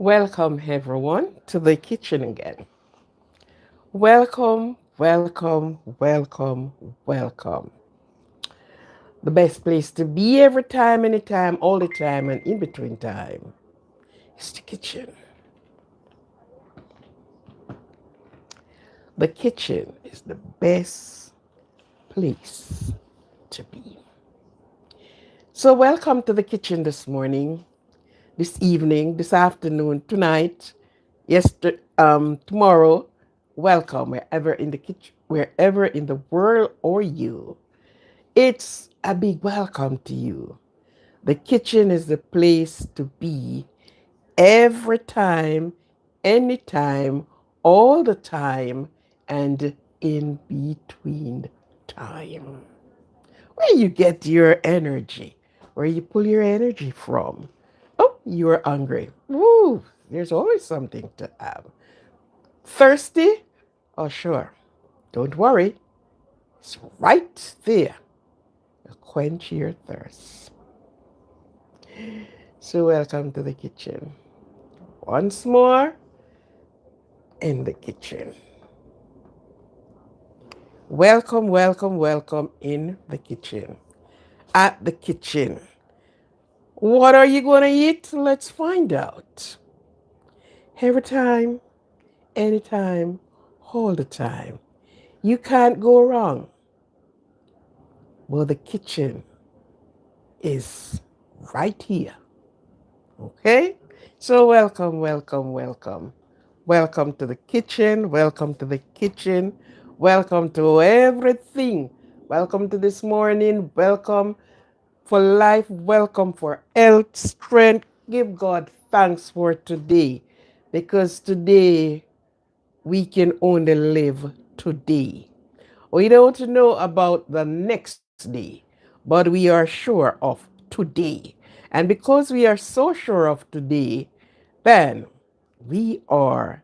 Welcome, everyone, to the kitchen again. Welcome, welcome, welcome, welcome. The best place to be every time, anytime, all the time, and in between time is the kitchen. The kitchen is the best place to be. So, welcome to the kitchen this morning, this evening, this afternoon, tonight, tomorrow. Welcome wherever in the kitchen, wherever in the world or you. It's a big welcome to you. The kitchen is the place to be every time, anytime, all the time, and in between time. Where you get your energy, where you pull your energy from. Oh, you're hungry. Woo, there's always something to have. Thirsty? Oh, sure. Don't worry. It's right there. Quench your thirst. So, welcome to the kitchen. Once more in the kitchen. Welcome, welcome, welcome in the kitchen. At the kitchen. What are you going to eat? Let's find out. Every time, anytime, all the time. You can't go wrong. Well, the kitchen is right here. Okay? So, welcome, welcome, welcome. Welcome to the kitchen. Welcome to the kitchen. Welcome to everything. Welcome to this morning. Welcome for life. Welcome for health, strength. Give God thanks for today because today we can only live today. We don't know about the next day, but we are sure of today. And because we are so sure of today, then we are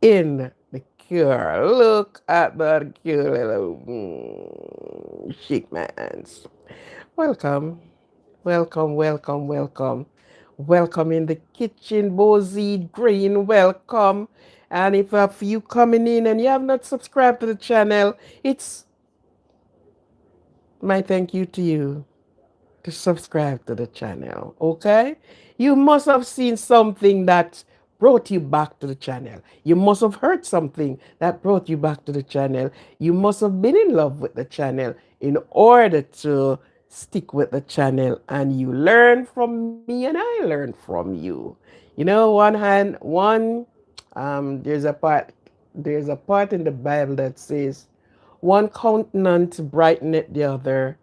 in the cure. Look at that cute little chic man's. Welcome, welcome, welcome, welcome. Welcome in the kitchen, Bozy Green. Welcome. And if you coming in and you have not subscribed to the channel, it's my thank you to you to subscribe to the channel. Okay? You must have seen something that brought you back to the channel. You must have heard something that brought you back to the channel. You must have been in love with the channel in order to stick with the channel, and you learn from me and I learn from you. You know, there's a part in the Bible that says one countenance brighteneth the other,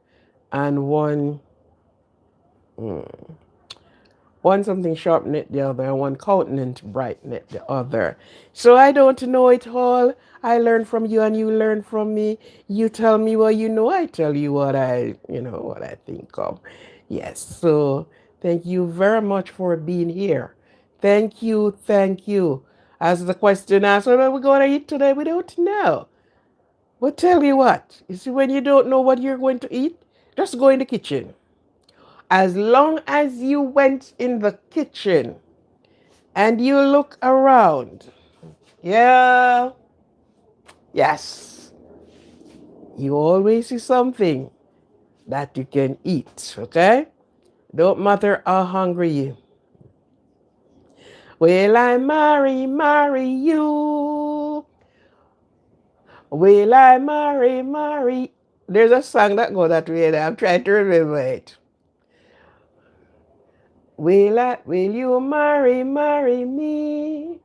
and one something sharpeneth the other, and one countenance brighteneth the other. So I don't know it all. I learn from you, and you learn from me. You tell me what you know. I tell you what I think of. Yes. So thank you very much for being here. Thank you. Thank you. As the question asked, what are we going to eat today? We don't know. But tell you what, you see, when you don't know what you're going to eat, just go in the kitchen. As long as you went in the kitchen and you look around, yeah, yes, you always see something that you can eat, okay? Don't matter how hungry you. Will I marry you? Will I marry? There's a song that goes that way, and I'm trying to remember it. Will you marry me?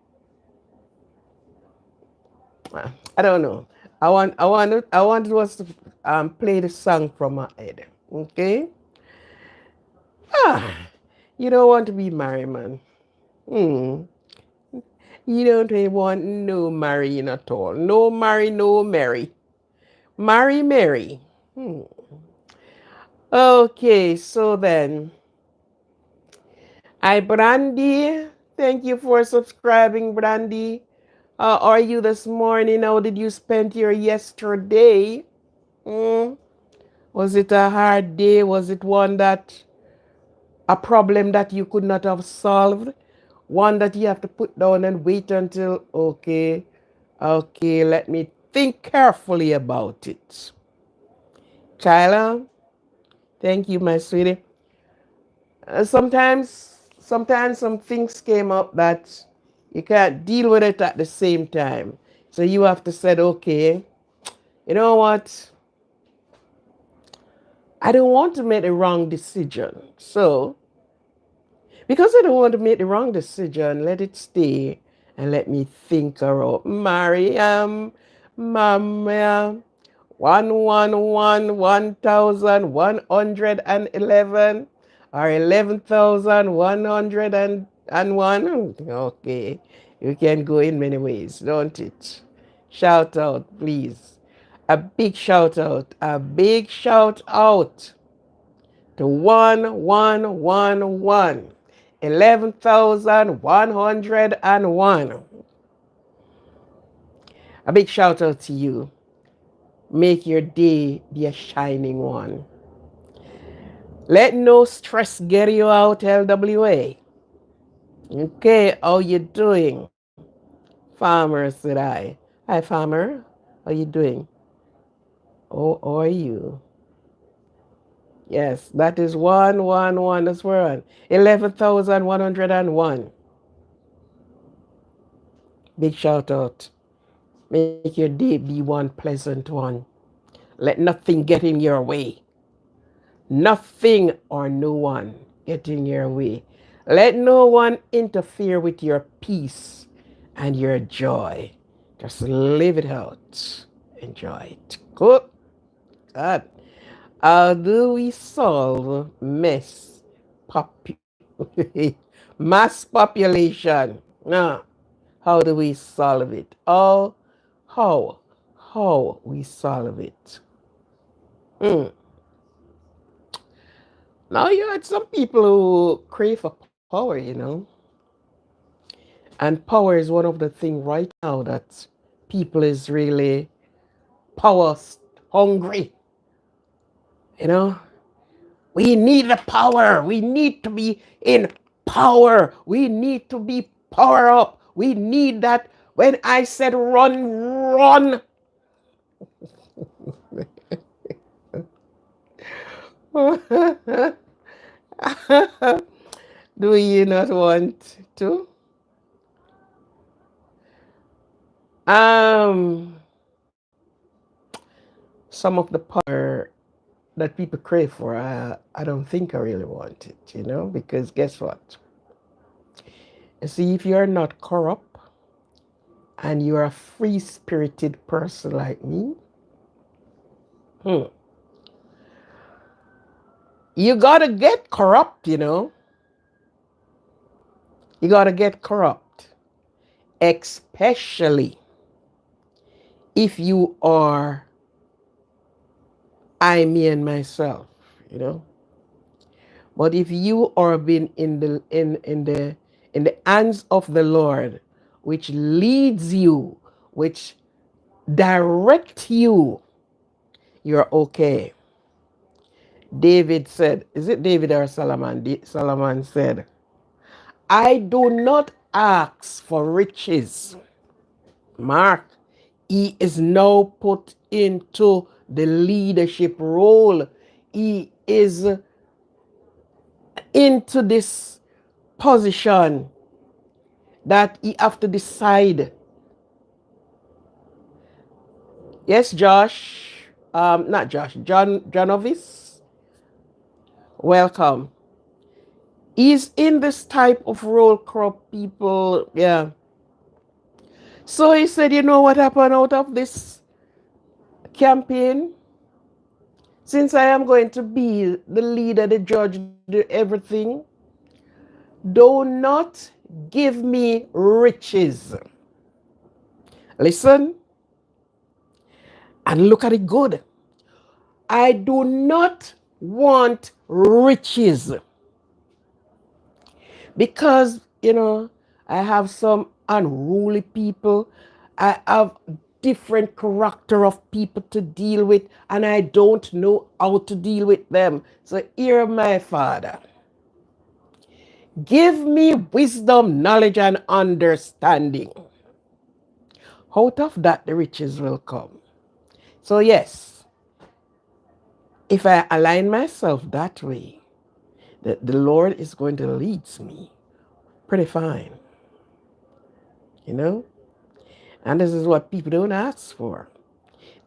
I don't know. I want us to play the song from my head. Okay? Ah, you don't want to be married, man. Hmm. You don't really want no marrying at all. No marry, no marry. Marry, marry. Hmm. Okay, so then, hi, Brandy. Thank you for subscribing, Brandy. How are you this morning? How did you spend your yesterday? Hmm? Was it a hard day? Was it a problem that you could not have solved? one that you have to put down and wait until, okay, let me think carefully about it. Chyla, thank you, my sweetie. Sometimes some things came up that you can't deal with it at the same time. So you have to say, okay, you know what? I don't want to make the wrong decision. So, because I don't want to make the wrong decision, let it stay and let me think around. Mariam, Mama, 111,111 or 11,101. Okay, you can go in many ways, don't it? Shout out, please. A big shout out to 1111, 11,101. A big shout out to you. Make your day be a shining one. Let no stress get you out, LWA. Okay, how you doing? Farmer, said I. Hi, farmer. How you doing? Oh, how are you? Yes, that is 111. That's where 11,101. Big shout out. Make your day be one pleasant one. Let nothing get in your way. Nothing or no one get in your way. Let no one interfere with your peace and your joy. Just live it out. Enjoy it. Good. God. How do we solve mass population? Now, how do we solve it? How? How we solve it? Mm. Now you had some people who crave for power, and power is one of the things right now that people is really power hungry. You know, we need the power. We need to be in power. We need to be power up. We need that. When I said run, run. Do you not want to? Um, some of the power that people crave for, I don't think I really want it, because guess what? You see, if you're not corrupt and you're a free spirited person like me, hmm, you gotta get corrupt, You gotta get corrupt, especially if you are I, me, and myself, you know. But if you are being in the hands of the Lord, which leads you, which directs you, you're okay. David said, is it David or Solomon? Solomon said, I do not ask for riches. Mark, he is now put into the leadership role. He is into this position that he have to decide. Yes, Josh. Not Josh. Jonovis. Welcome. He's in this type of role, crop people. Yeah. So he said, you know what happened out of this campaign? Since I am going to be the leader, the judge, the everything, do not give me riches. Listen and look at it good. I do not want riches because, I have some unruly people. I have different character of people to deal with, and I don't know how to deal with them. So here, my Father, Give me wisdom, knowledge, and understanding. Out of that, the riches will come. So, yes, if I align myself that way, the Lord is going to lead me pretty fine, you know? And this is what people don't ask for.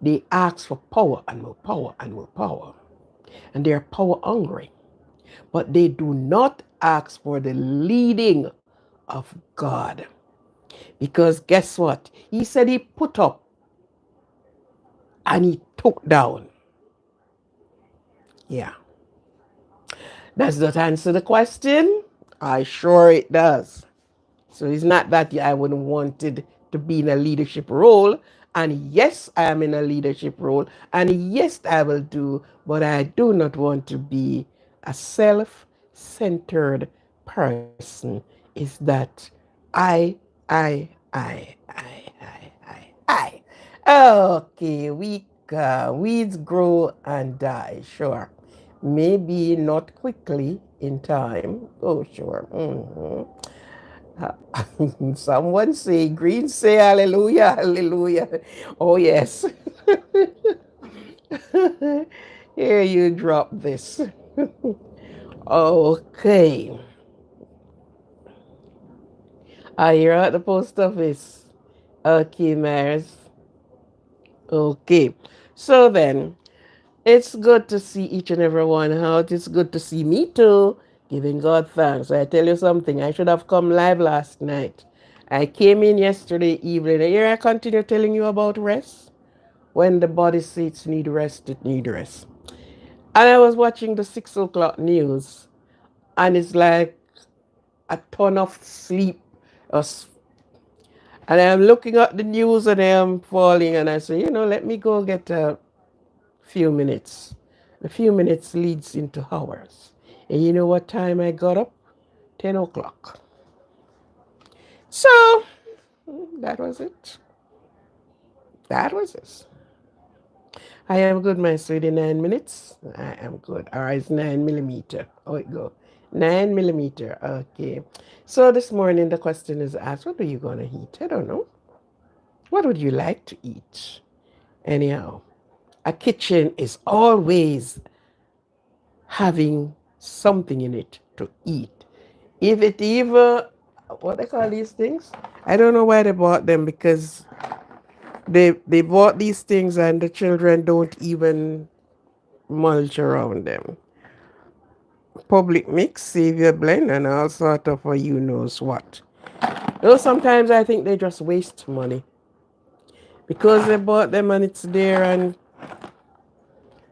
They ask for power and more power and more power. And they're power hungry. But they do not ask for the leading of God. Because guess what? He said he put up and he took down. Yeah. Does that answer the question? I sure it does. So it's not that I wouldn't wanted to be in a leadership role. And yes, I am in a leadership role. And yes, I will do, but I do not want to be a self-centered person. Is that I, I. Okay, weeds grow and die, sure. Maybe not quickly in time. Oh, sure. Someone say, green say hallelujah, hallelujah. Oh, yes. Here you drop this. Okay. Are you at the post office? Okay, Maris. Okay. So then, it's good to see each and every one out. It's good to see me too, giving God thanks. I tell you something, I should have come live last night. I came in yesterday evening. Here I continue telling you about rest. When the body says need rest, it need rest. And I was watching the 6 o'clock news, and it's like a ton of sleep. And I'm looking at the news and I'm falling, and I say, let me go get a few minutes. A few minutes leads into hours. And you know what time I got up? 10 o'clock. So that was it. That was it. I am good, my sweetie. 9 minutes. I am good. All right, it's 9 millimeter. Oh, it go. 9 millimeter. Okay. So this morning the question is asked, what are you gonna eat? I don't know. What would you like to eat? Anyhow, a kitchen is always having something in it to eat. If it even, what they call these things? I don't know why they bought them, because they bought these things and the children don't even mulch around them. Public mix, savior blend, and all sort of a you knows what. Though sometimes I think they just waste money because they bought them and it's there and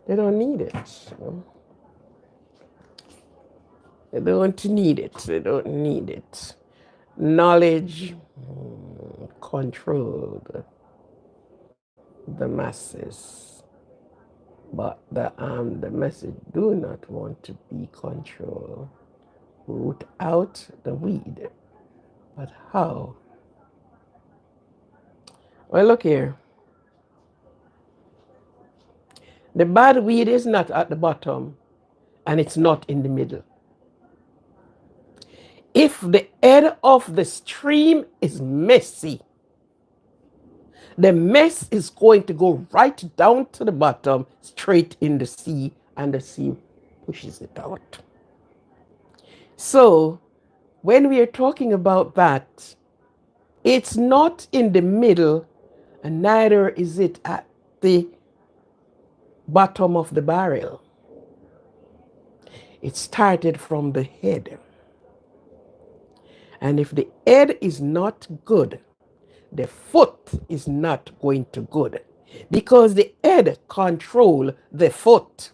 they don't need it. They don't need it. They don't need it. Knowledge controlled the masses, but the message do not want to be controlled. Root out the weed. But how? Well, look here. The bad weed is not at the bottom and it's not in the middle. If the head of the stream is messy, the mess is going to go right down to the bottom, straight in the sea, and the sea pushes it out. So, when we are talking about that, it's not in the middle, and neither is it at the bottom of the barrel. It started from the head. And if the head is not good, the foot is not going to good, because the head control the foot.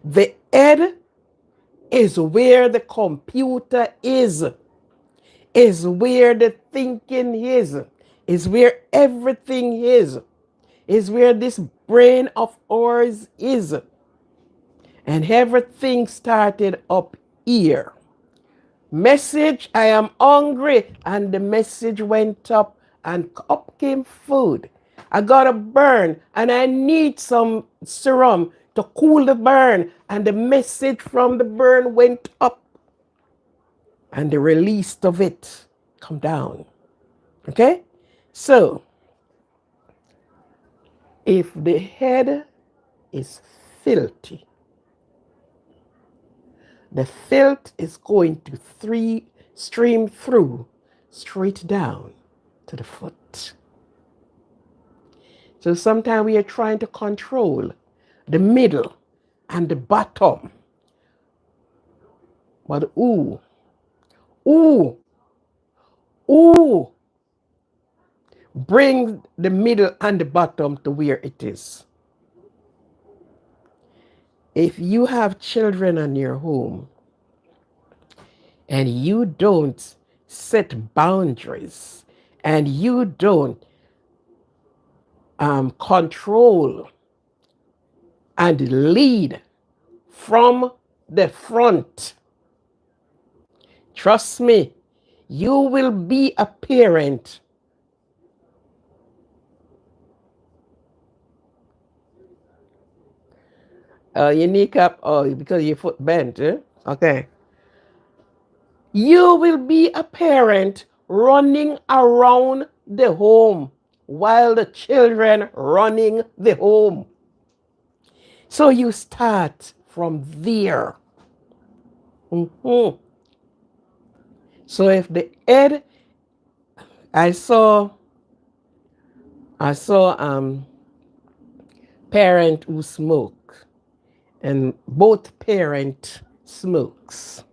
The head is where the computer is where the thinking is where everything is where this brain of ours is. And everything started up here. Message, I am hungry, and the message went up, and up came food. I got a burn, and I need some serum to cool the burn, and the message from the burn went up. and the release of it come down. Okay? So, if the head is filthy, the filth is going to stream through straight down to the foot. So sometimes we are trying to control the middle and the bottom. But ooh, ooh, ooh, bring the middle and the bottom to where it is. If you have children in your home and you don't set boundaries and you don't control and lead from the front, trust me, you will be a parent. You need up, oh, because your foot bent, eh? Okay. You will be a parent running around the home while the children running the home. So you start from there. Mm-hmm. So if the head, I saw parent who smoke, and both parent smokes,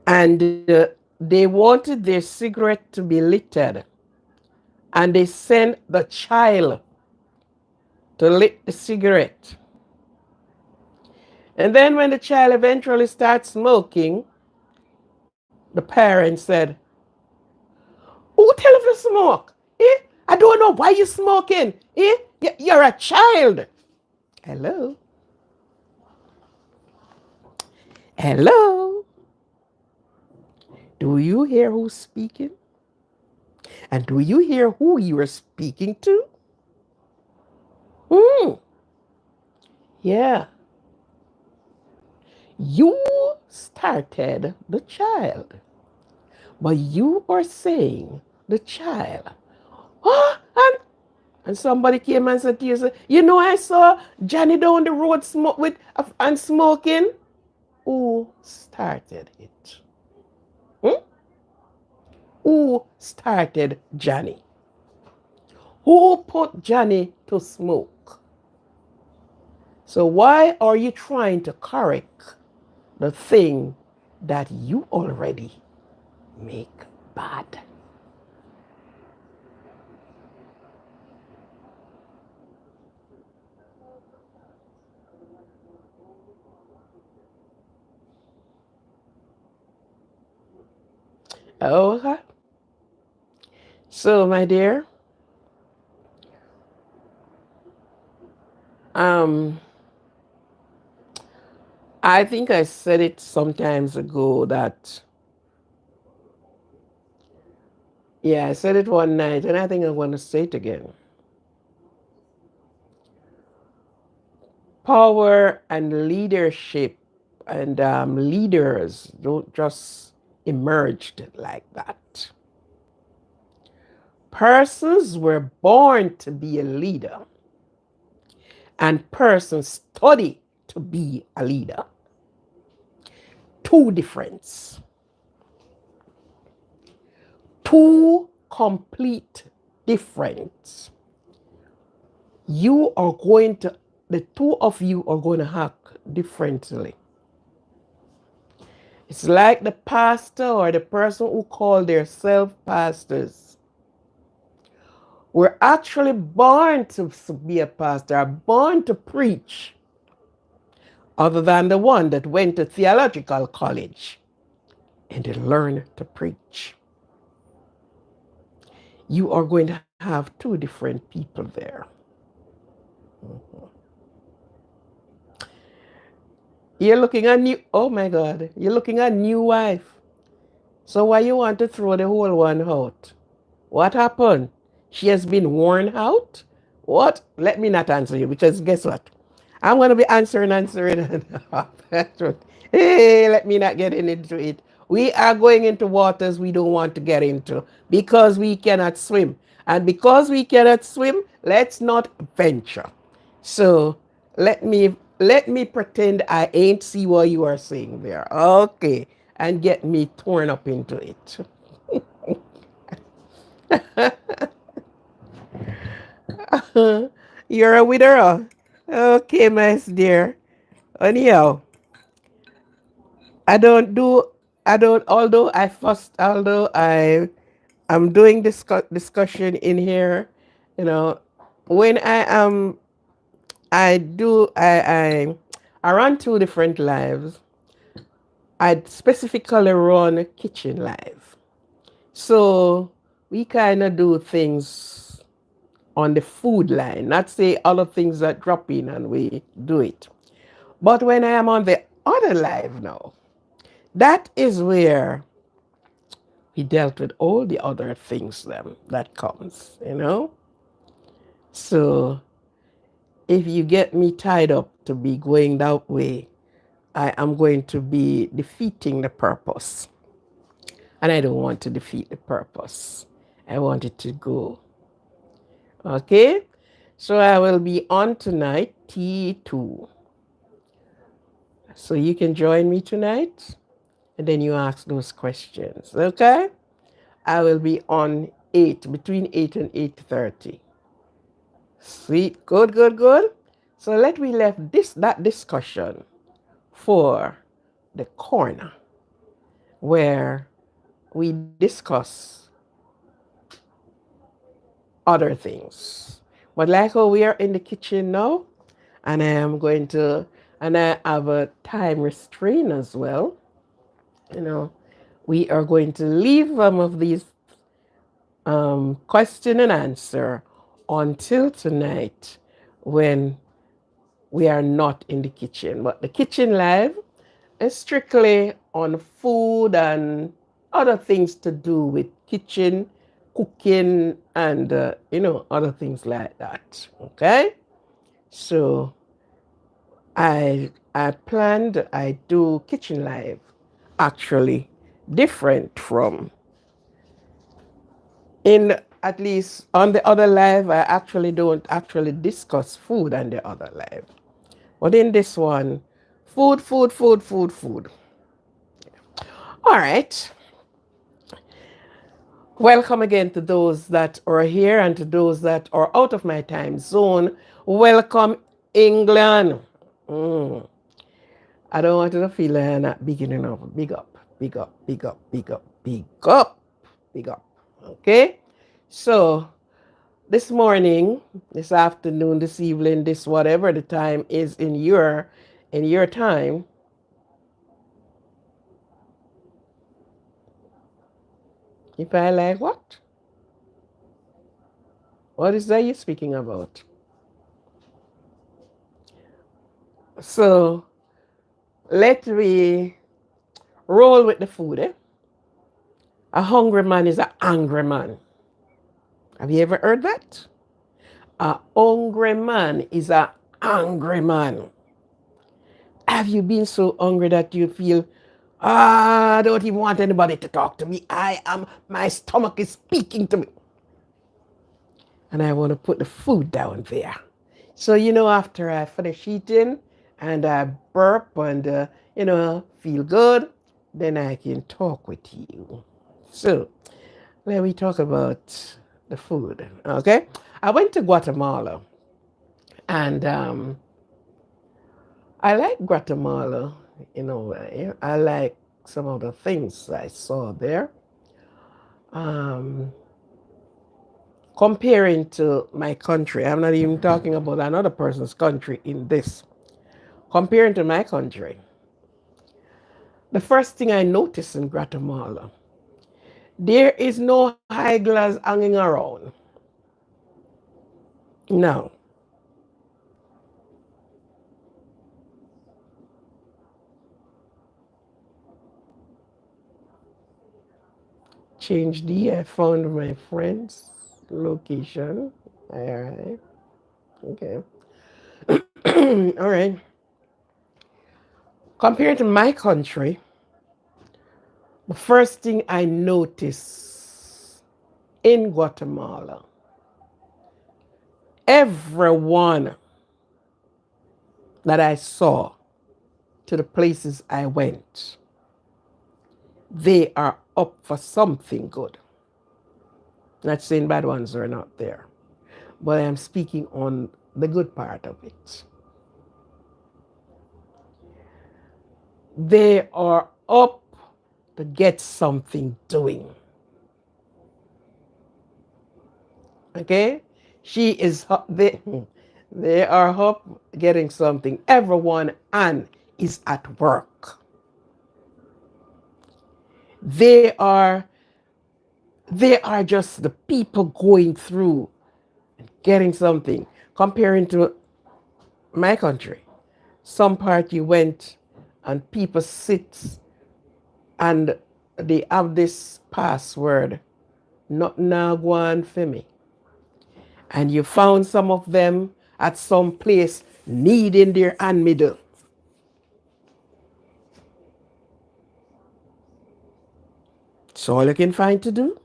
and they wanted their cigarette to be lighted, and they sent the child to lit the cigarette. And then when the child eventually starts smoking, the parent said, "Who tell you to smoke? Eh? I don't know why you smoking. Eh? You're a child." Hello? Hello? Do you hear who's speaking? And do you hear who you are speaking to? Hmm. Yeah. You started the child, but you are saying the child. Oh, and somebody came and said to you, "You know, I saw Johnny down the road smoke with and smoking." Who started it? Hmm? Who started Johnny? Who put Johnny to smoke? So why are you trying to correct the thing that you already make bad? Okay. So, my dear, um, I think I said it sometimes ago that, yeah, I said it one night, and I think I want to say it again. Power and leadership and leaders don't just emerge like that. Persons were born to be a leader, and persons study to be a leader. Two difference. Two complete difference. You are going to, the two of you are going to act differently. It's like the pastor or the person who call themselves pastors. We're actually born to be a pastor, born to preach, other than the one that went to theological college and they learned to preach. You are going to have two different people there. Mhm. You're looking at new, oh my God, you're looking at new wife. So why you want to throw the whole one out? What happened? She has been worn out? What? Let me not answer you because guess what? I'm going to be answering. Hey, let me not get into it. We are going into waters we don't want to get into because we cannot swim. And because we cannot swim, let's not venture. So let me pretend I ain't see what you are saying there. Okay. And get me torn up into it. You're a winner. Okay, my dear. Anyhow, I don't do I don't although I'm doing discussion in here, you know, when I run two different lives. I specifically run a kitchen live. So we kind of do things on the food line, not say other things that drop in and we do it. But when I am on the other live now, that is where we dealt with all the other things that comes. So if you get me tied up to be going that way, I am going to be defeating the purpose. And I don't want to defeat the purpose. I want it to go. Okay? So I will be on tonight, T2. So you can join me tonight and then you ask those questions. Okay? I will be on 8, between 8 and 8:30. Sweet. Good, good, good. So let me left that discussion for the corner where we discuss other things. But like how we are in the kitchen now, and I have a time restraint as well. You know, we are going to leave some of these question and answer until tonight when we are not in the kitchen. But the kitchen live is strictly on food and other things to do with kitchen, cooking, and other things like that. Okay, so I planned I do kitchen live actually different from in at least on the other live I actually don't actually discuss food on the other live. But in this one, food, food, food, food, food. All right. Welcome again to those that are here and to those that are out of my time zone. Welcome, England. Mm. I don't want you to feel like I'm not big enough. Big up, big up, big up, big up, big up, big up. Okay? So, this morning, this afternoon, this evening, this whatever the time is in your time, if I like what? What is that you're speaking about? So let me roll with the food. Eh? A hungry man is an angry man. Have you ever heard that? A hungry man is an angry man. Have you been so hungry that you feel, I don't even want anybody to talk to me. My stomach is speaking to me. And I want to put the food down there. So, after I finish eating and I burp and, feel good, then I can talk with you. So, let me talk about the food. Okay? I went to Guatemala and I like Guatemala in a way. I like some of the things I saw there. Um, Comparing to my country, I'm not even talking about another person's country in this. Comparing to my country, the first thing I noticed in Guatemala, there is no high glass hanging around. No. Change I found my friend's location. All right. Okay. All right. Compared to my country, the first thing I noticed in Guatemala, everyone that I saw to the places I went, they are up for something good. Not saying bad ones are not there, but I'm speaking on the good part of it. They are up to get something doing. Okay? She is they are up getting something. Everyone and is at work. They are they are just the people going through getting something. Comparing to my country, some part you went and people sit and they have this password, not now one for me. And you found some of them at some place needing their hand middle. It's all you can find to do.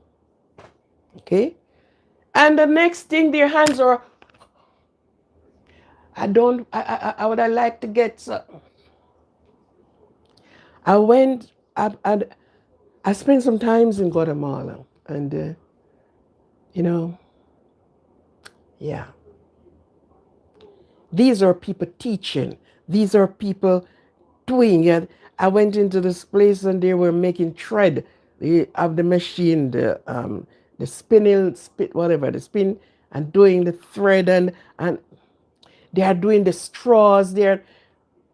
Okay? And the next thing their hands are, I don't, I would I like to get some. I went, I spent some times in Guatemala. And, you know, yeah. These are people teaching. These are people doing it. I went into this place and they were making thread. They have the machine, the spinning, whatever, the spin, and doing the thread, and they are doing the straws. They're,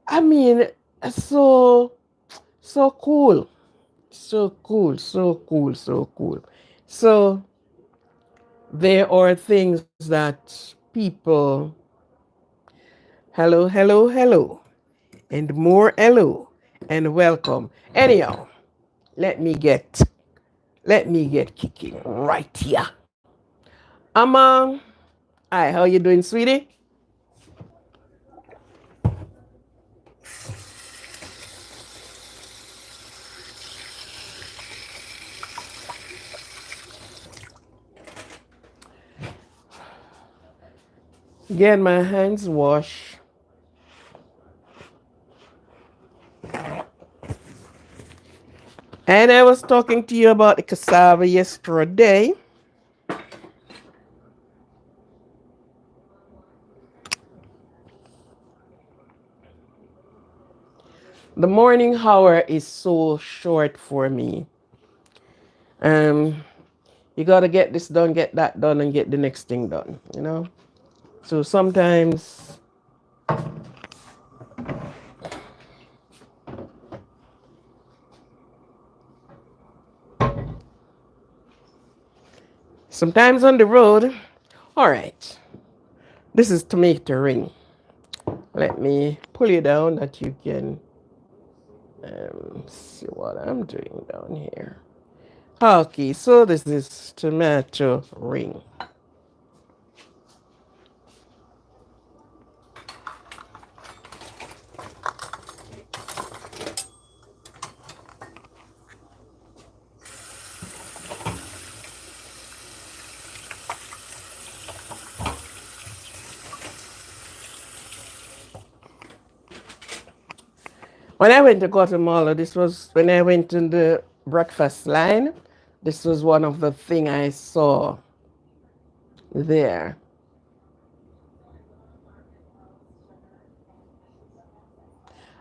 I mean, so so cool, so cool, so cool, so cool. So there are things that people, hello, hello, hello, and more hello, and welcome. Anyhow, let me get kicking right here. Hi, how you doing, sweetie? Get my hands washed. And I was talking to you about the cassava yesterday. The morning hour is so short for me. Um, you gotta get this done, get that done, and get the next thing done, you know? So sometimes on the road, all right, this is tomato ring. Let me pull you down that you can see what I'm doing down here. Okay, so this is tomato ring. When I went to Guatemala, this was when I went in the breakfast line. This was one of the things I saw there.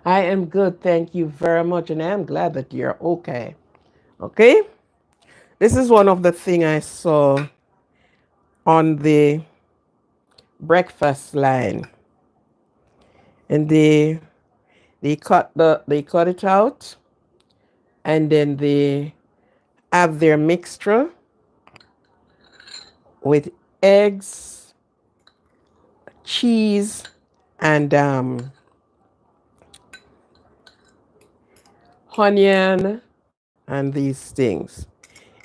I am good, thank you very much, and I am glad that you're okay. Okay? This is one of the things I saw on the breakfast line. And they cut it out and then they have their mixture with eggs, cheese, and onion and these things.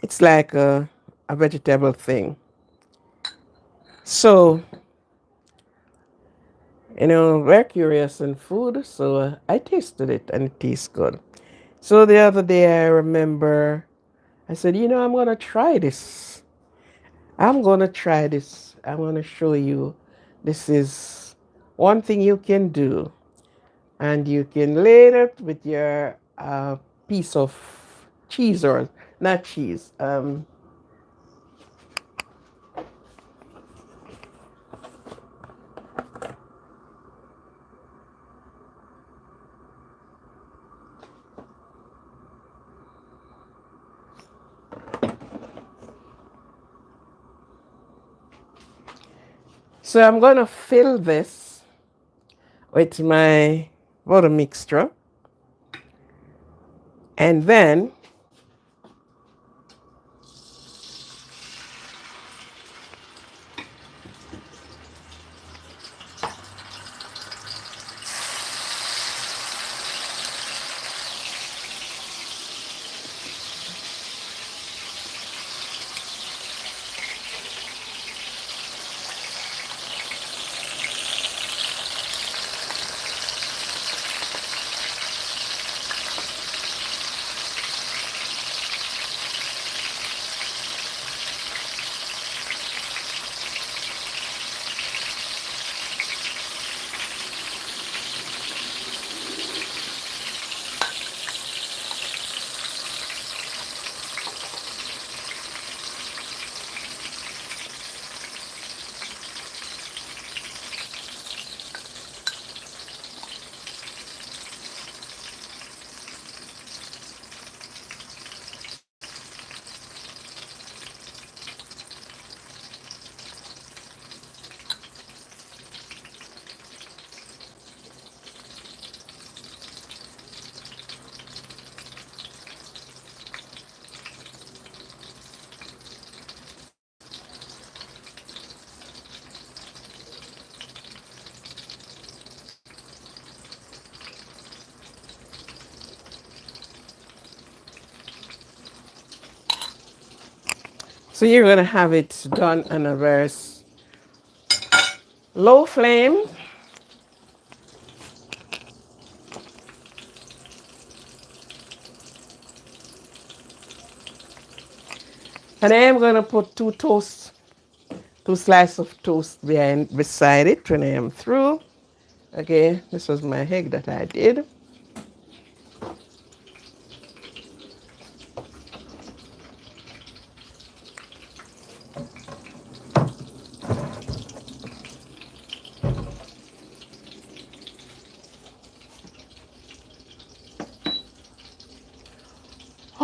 It's like a vegetable thing. So We're curious in food, so I tasted it and it tastes good. So the other day I remember I said, I'm going to try this. I'm going to try this. I'm going to show you this is one thing you can do. And you can layer it with your piece of cheese or not cheese. So I'm going to fill this with my butter mixture. And then so you're going to have it done on a very low flame. And I am going to put two slices of toast beside it when I am through. Okay, this was my egg that I did.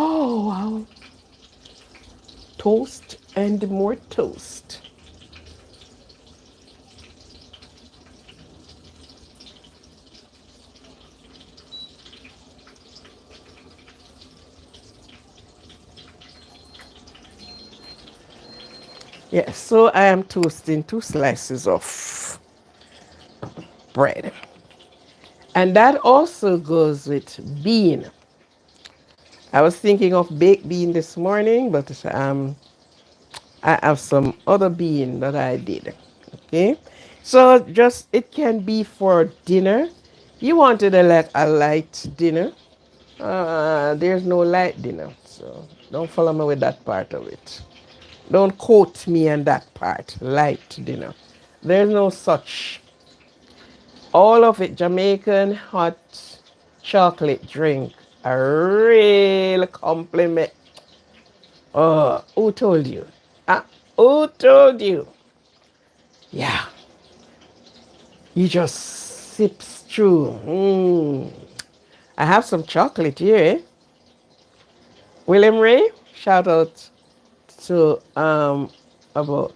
Oh, wow. Toast and more toast. Yes, so I am toasting two slices of bread. And that also goes with bean. I was thinking of baked bean this morning, but I have some other bean that I did. Okay, so just it can be for dinner. You wanted a light dinner. There's no light dinner, so don't follow me with that part of it. Don't quote me on that part. Light dinner. There's no such. All of it Jamaican hot chocolate drink. A real compliment. Oh, who told you? Ah, who told you? Yeah, you just sips through. I have some chocolate here. William Ray, shout out to about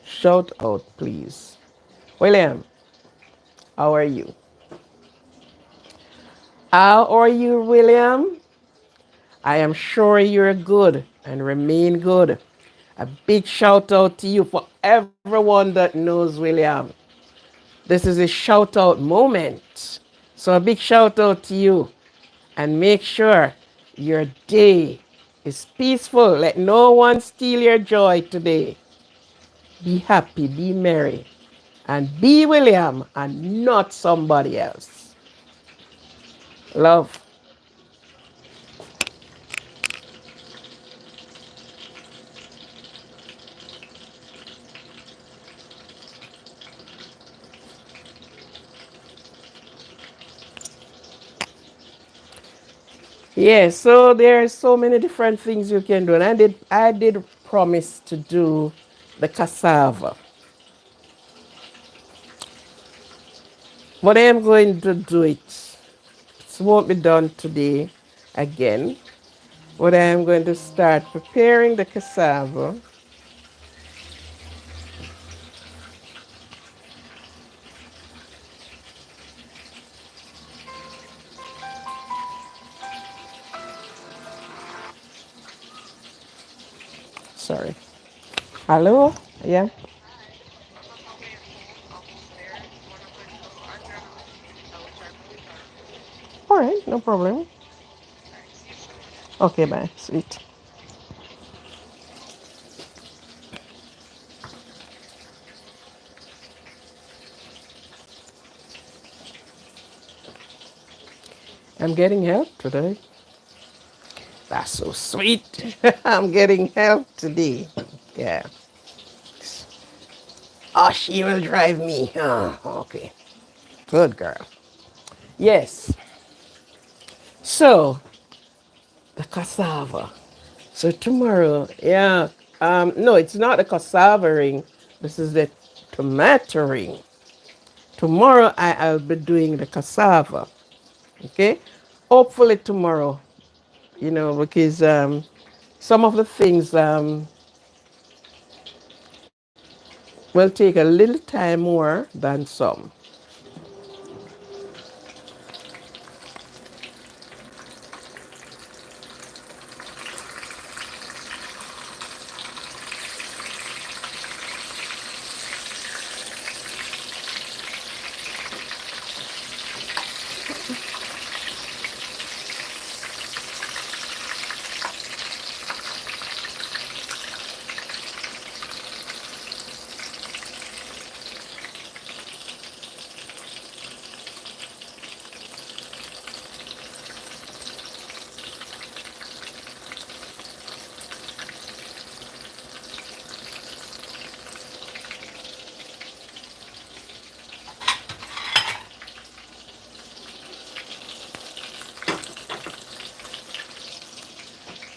shout out please. William, how are you? How are you, William? I am sure you're good and remain good. A big shout out to you for everyone that knows William. This is a shout out moment. So a big shout out to you and make sure your day is peaceful. Let no one steal your joy today. Be happy, be merry, and be William and not somebody else. Love. Yeah, so there are so many different things you can do. And I did promise to do the cassava. But I am going to do it. It won't be done today again. But I am going to start preparing the cassava. Sorry. Hello? Yeah. All right, no problem. Okay, bye. Sweet. I'm getting help today. That's so sweet. I'm getting help today. Yeah. Oh, she will drive me. Oh, okay. Good girl. Yes. So, the cassava. So tomorrow, yeah. No, it's not the cassava ring. This is the tomato ring. Tomorrow I'll be doing the cassava. Okay. Hopefully tomorrow, because some of the things will take a little time more than some.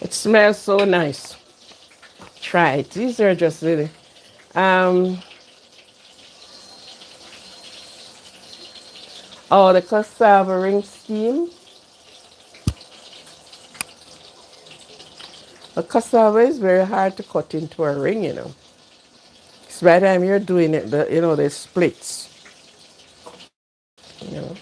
It smells so nice. Try it. These are just really. Um, oh, the cassava ring scheme. A cassava is very hard to cut into a ring. So by the time you're doing it, the splits. You know.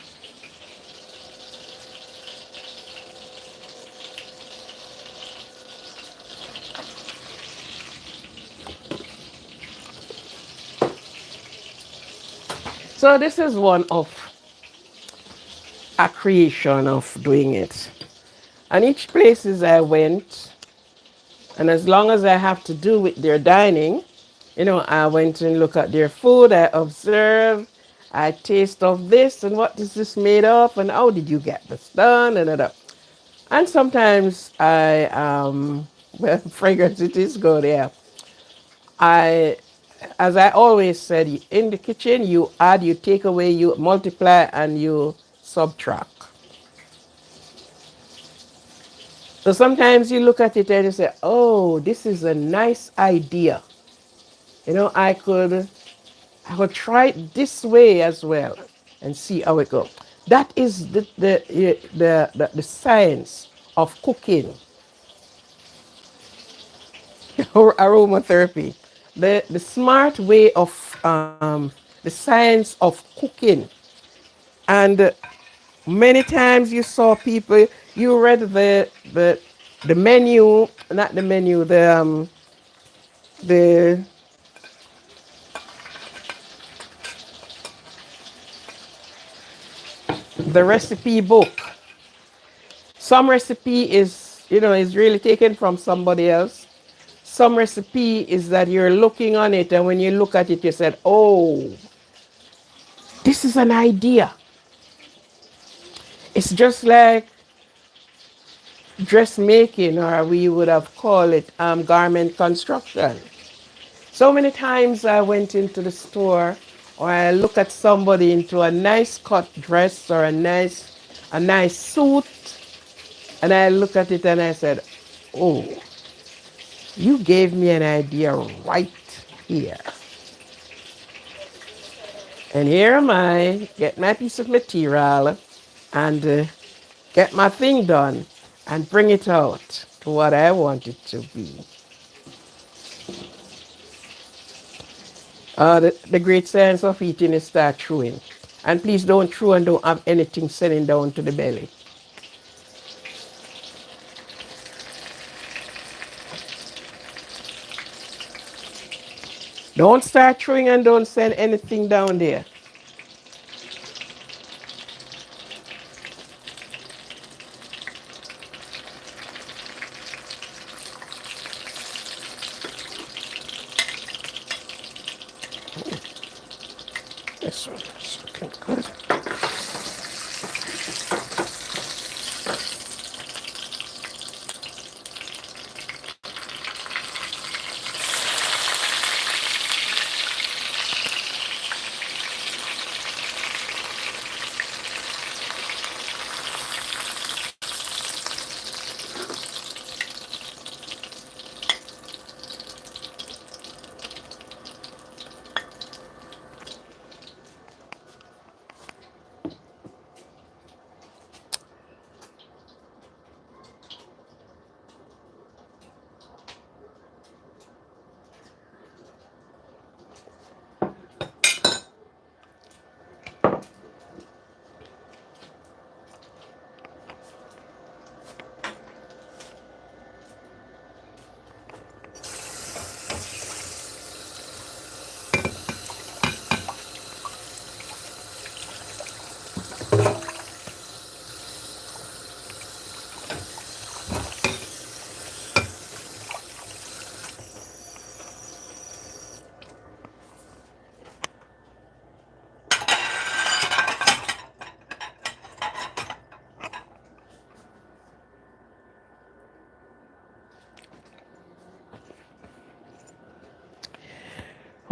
So this is one of a creation of doing it. And each places I went, and as long as I have to do with their dining, I went and look at their food, I observe, I taste of this and what is this made of and how did you get this done and sometimes well, fragrance it is good, yeah. I as I always said, in the kitchen you add, you take away, you multiply and you subtract. So sometimes you look at it and you say, oh, this is a nice idea. I could try it this way as well and see how it goes. That is the science of cooking, or aromatherapy. The smart way of the science of cooking. And many times you saw people, you read the menu, not the menu, the the recipe book. Some recipe is really taken from somebody else. Some recipe is that you're looking on it, and when you look at it, you said, "Oh, This is an idea. It's just like dressmaking, or we would have called it garment construction. So many times I went into the store, or I look at somebody into a nice cut dress or a nice suit, and I look at it and I said, "Oh, you gave me an idea right here." And here am I, get my piece of material and get my thing done and bring it out to what I want it to be. The great science of eating is start chewing. And please don't chew and don't have anything sitting down to the belly. Don't start chewing and don't send anything down there. This one is looking good.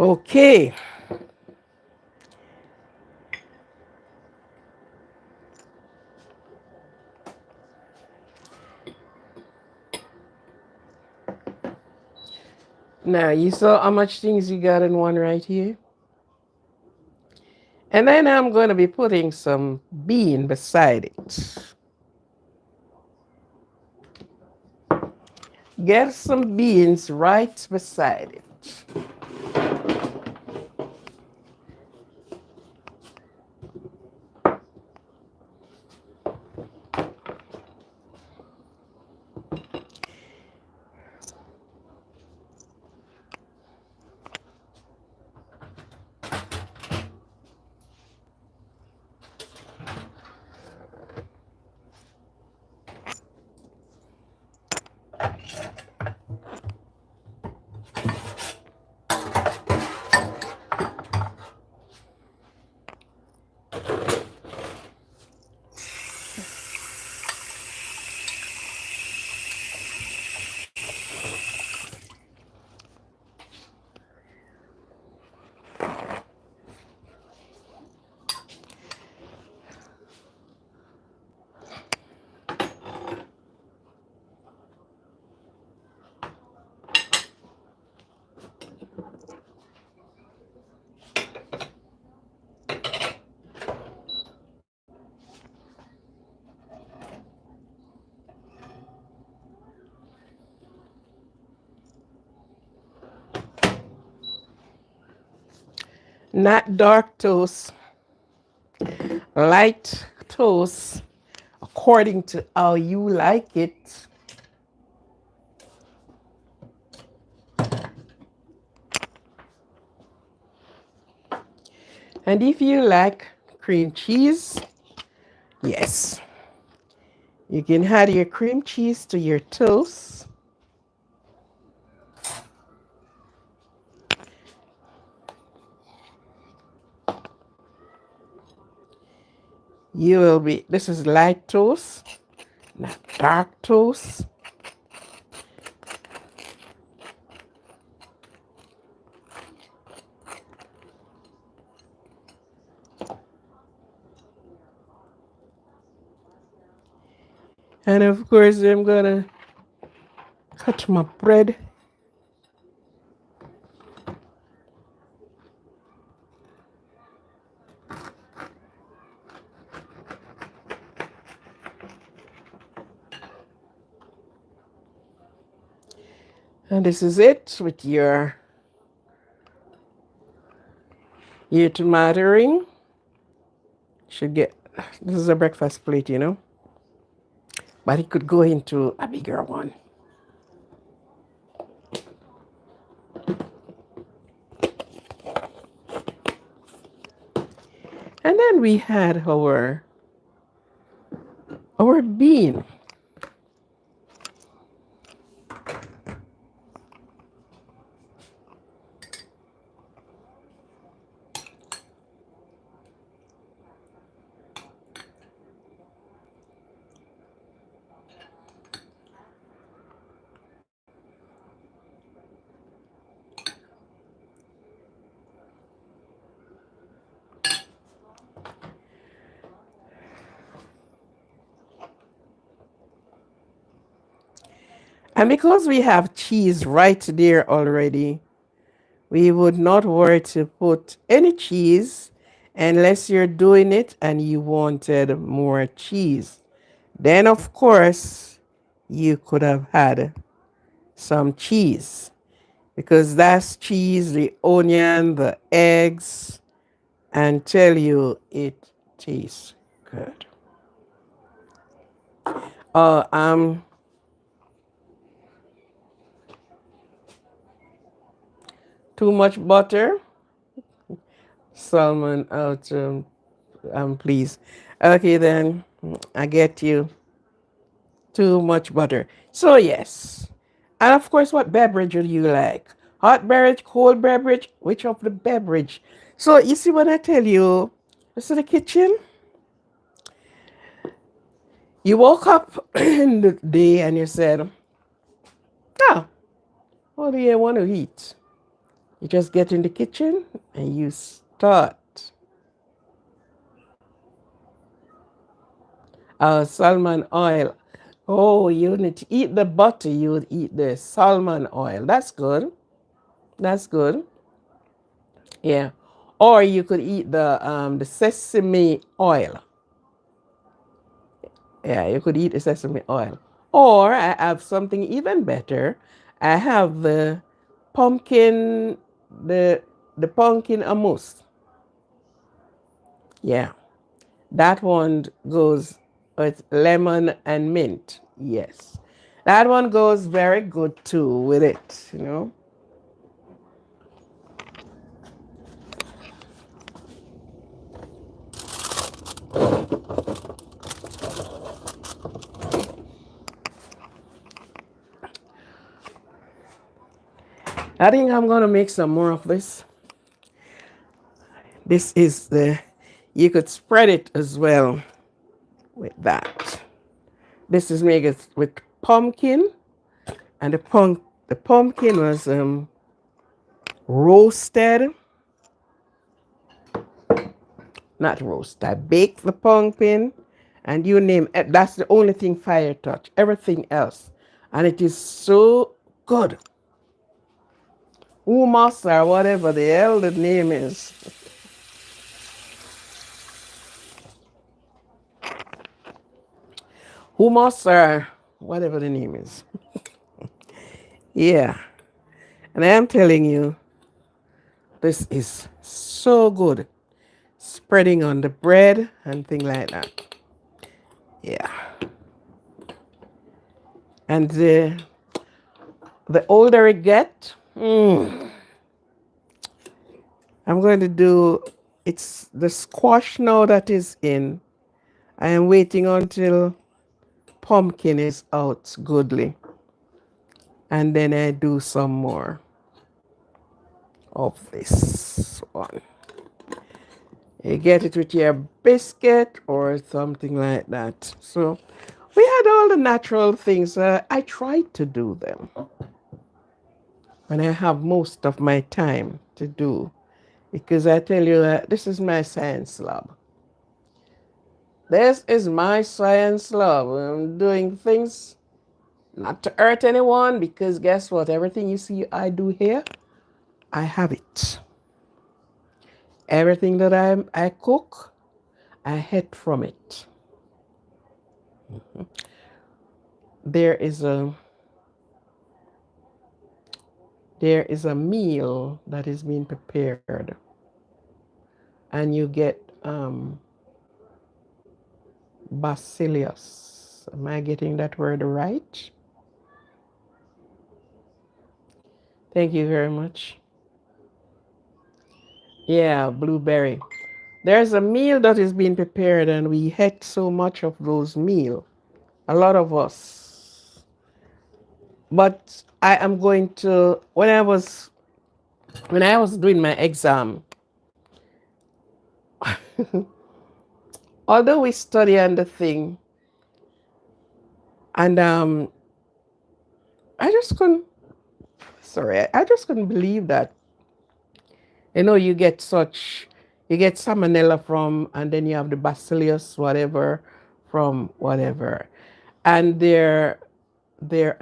Okay. Now you saw how much things you got in one right here? And then I'm going to be putting some bean beside it. Get some beans right beside it. Not dark toast, light toast, according to how you like it. And if you like cream cheese, yes, you can add your cream cheese to your toast. You will be, this is light toast, not dark toast. And of course, I'm gonna cut my bread. And this is it with your tomato ring. Should get, this is a breakfast plate, you know, but it could go into a bigger one. And then we had our bean. And because we have cheese right there already, we would not worry to put any cheese unless you're doing it and you wanted more cheese. Then, of course, you could have had some cheese because that's cheese, the onion, the eggs, and tell you it tastes good. Uh, um, Too much butter, salmon out, please. Okay, then I get you. Too much butter. So yes, and of course, what beverage do you like? Hot beverage, cold beverage, which of the beverage? So you see when I tell you, this is the kitchen. You woke up in the day and you said, "Ah, what do you want to eat?" You just get in the kitchen and you start. Salmon oil. Oh, you need to eat the butter. You would eat the salmon oil. That's good. That's good. Yeah. Or you could eat the sesame oil. Yeah, you could eat the sesame oil. Or I have something even better. I have pumpkin, the the pumpkin mousse. Yeah, that one goes with lemon and mint. Yes, that one goes very good too with it. You know. I think I'm gonna make some more of this. This is you could spread it as well with that. This is made with pumpkin, and the pumpkin was roasted, not roast. I baked the pumpkin, and you name it. That's the only thing fire touch. Everything else, and it is so good. Hummus or whatever the hell the name is. Hummus or whatever the name is. Yeah, and I am telling you, this is so good. Spreading on the bread and thing like that. Yeah. And the older it get, I'm going to do, it's the squash now that is in. I am waiting until pumpkin is out goodly. And then I do some more of this one. You get it with your biscuit or something like that. So we had all the natural things. I tried to do them when I have most of my time to do. Because I tell you that this is my science lab. This is my science lab. I'm doing things not to hurt anyone because guess what? Everything you see I do here, I have it. Everything that I cook, I hit from it. There is a there is a meal that is being prepared, and you get bacillus. Am I getting that word right? Thank you very much. Yeah, blueberry. There's a meal that is being prepared, and we had so much of those meal. A lot of us. But I am going to when I was doing my exam, although we study on the thing, and I just couldn't. Sorry, I just couldn't believe that. You get you get salmonella from, and then you have the bacillus, whatever, from whatever, and their their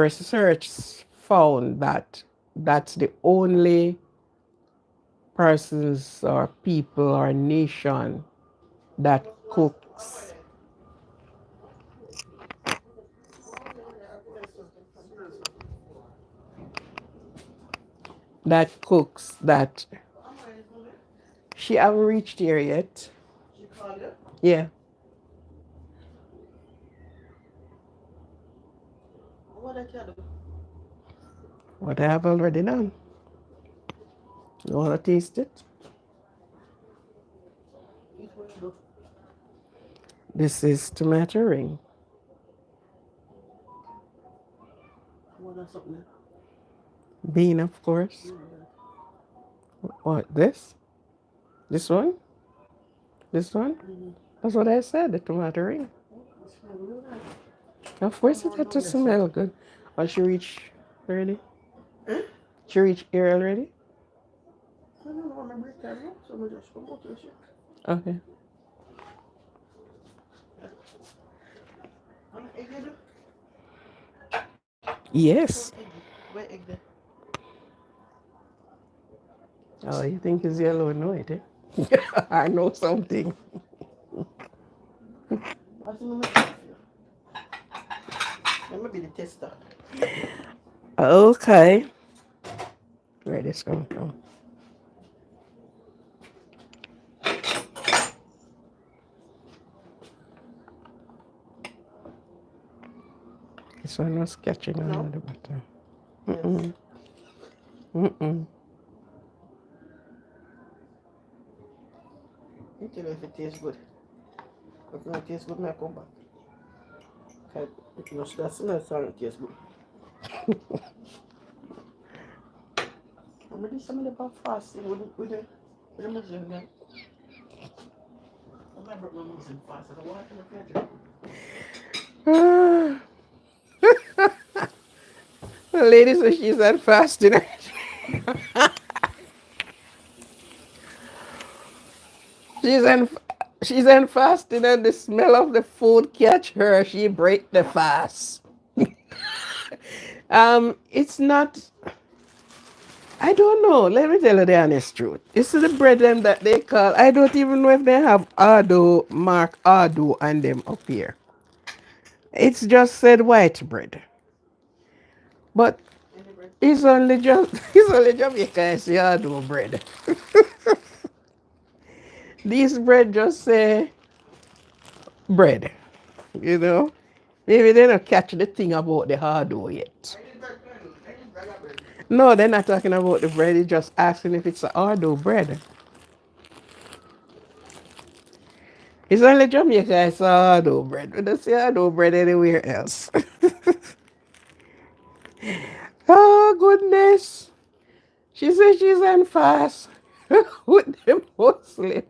research found that that's the only persons or people or nation that cooks that she haven't reached here yet. Yeah. What I have already done. You wanna taste it? This is tomato ring. Bean, of course. What, this? This one? This one? That's what I said, the tomato ring. Of course it had to smell good. Oh, she reached already? She reached here already? Okay. Yes. Oh, you think it's yellow? No, it is. I know something. Okay. Where this come from? This one was catching on the butter. Mm-mm. Mm-mm. You tell me if it tastes good. If it don't taste good, I come back. That smell sound tastes good. I'm gonna do some of the fasting with the muslin then. I'm gonna break my muslin fast. I don't want to the The lady says she's at fasting. she's in she's in fasting, and the smell of the food catch her. She break the fast. It's not. I don't know. Let me tell you the honest truth. This is the bread them that they call. I don't even know if they have Ardo, mark Ardo on them up here. It's just said white bread. But it's only just it's only Jamaica I see Ardo bread. This bread just say bread. You know? Maybe they don't catch the thing about the Ardo yet. No, they're not talking about the bread. They're just asking if it's a Ardo bread. It's only Jamaica I saw Ardo bread. We don't see Ardo bread anywhere else. Oh, goodness. She says she's on fast. with the Muslim.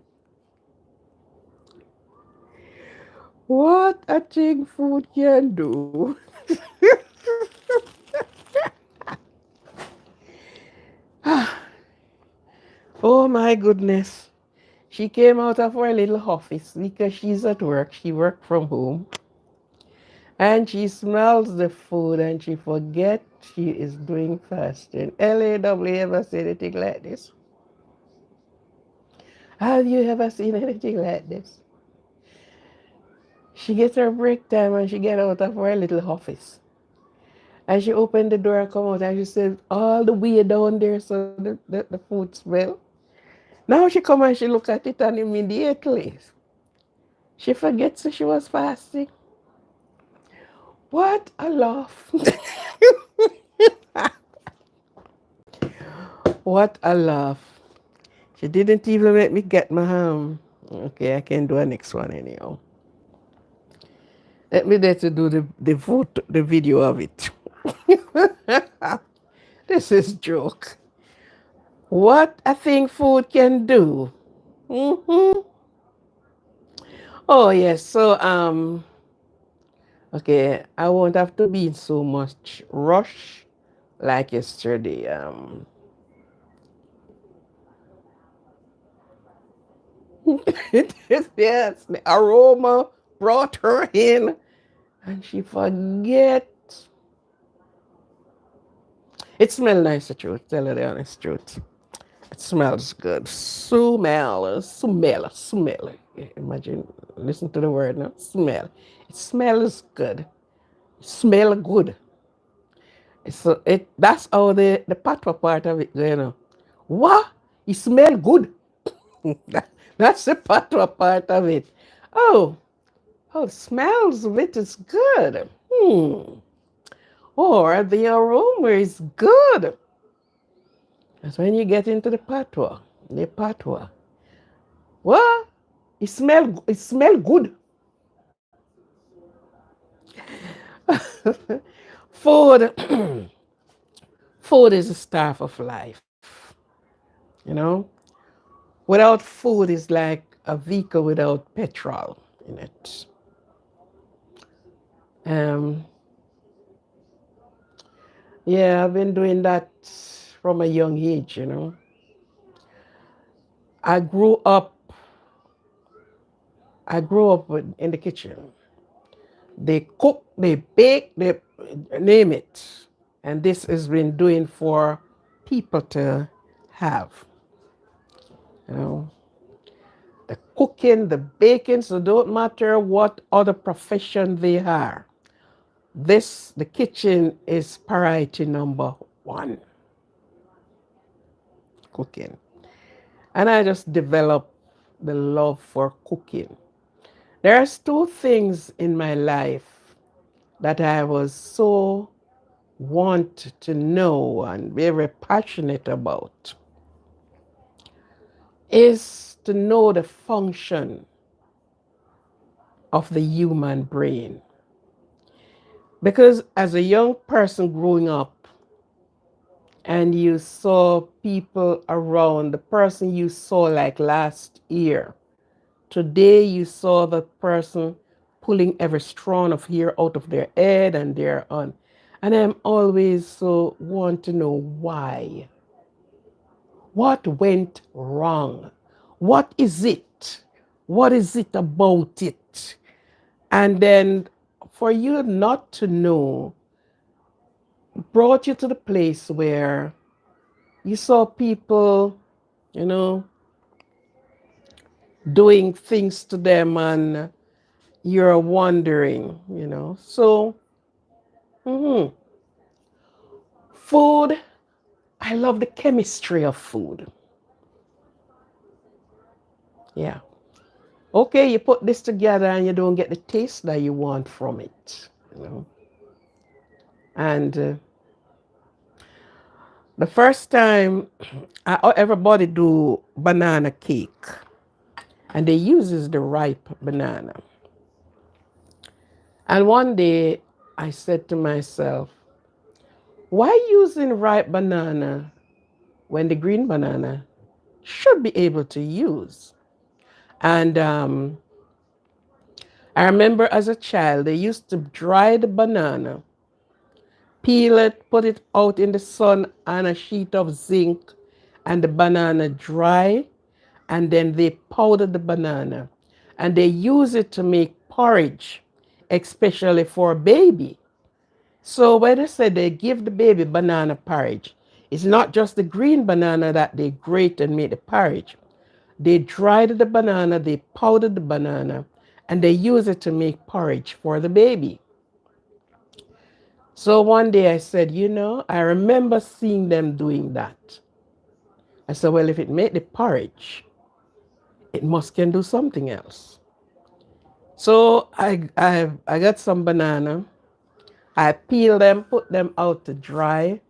What a thing food can do. Oh my goodness. She came out of her little office because she's at work. She worked from home. And she smells the food and she forget she is doing fasting. LAW ever say anything like this? Have you ever seen anything like this? She gets her break time and she get out of her little office. And she opened the door and come out and she said, all the way down there so the food smell. Now she come and she look at it and immediately she forgets that she was fasting. What a laugh. What a laugh. She didn't even let me get my Okay, I can do a next one anyhow. Let me there to do the photo, the video of it. This is joke. What I think food can do. Hmm. Oh yes, so okay, I won't have to be in so much rush like yesterday. Yes, the aroma brought her in and she forget. It smells nice, the truth. Tell her the honest truth. It smells good. Smell. Imagine, listen to the word now. Smell. It smells good. Smell good. So that's how the patois part of it, you know. What? It smell good. That's the patois part of it. Oh, oh, smells of it is good. Or the aroma is good. That's when you get into the patois. The patois. What? It smell good. Food food is the staff of life. You know? Without food is like a vehicle without petrol in it. Um yeah, I've been doing that from a young age, you know. I grew up in the kitchen. They cook, they bake, they name it. And this has been doing for people to have. You know, the cooking, the baking, so don't matter what other profession they are. The kitchen is priority number one, cooking. And I just developed the love for cooking. There's two things in my life that I was so want to know and very passionate about is to know the function of the human brain. Because as a young person growing up and you saw people around, the person you saw like last year, today you saw the person pulling every strand of hair out of their head and they're on. And I'm always so want to know why. What went wrong? What is it? What is it about it? And then for you not to know brought you to the place where you saw people, you know, doing things to them and you're wondering, you know. So, mhm. Food, I love the chemistry of food. Yeah. Okay, you put this together and you don't get the taste that you want from it, you know. And the first time everybody do banana cake and they uses the ripe banana. And one day I said to myself, why using ripe banana when the green banana should be able to use. And I remember as a child, they used to dry the banana, peel it, put it out in the sun on a sheet of zinc, and the banana dry, and then they powder the banana. And they use it to make porridge, especially for a baby. So when I said they give the baby banana porridge, it's not just the green banana that they grate and make the porridge. They dried the banana, they powdered the banana, and they use it to make porridge for the baby. So one day I said, I remember seeing them doing that. I said, well, if it made the porridge, it must can do something else. So I got some banana. I peel them, put them out to dry.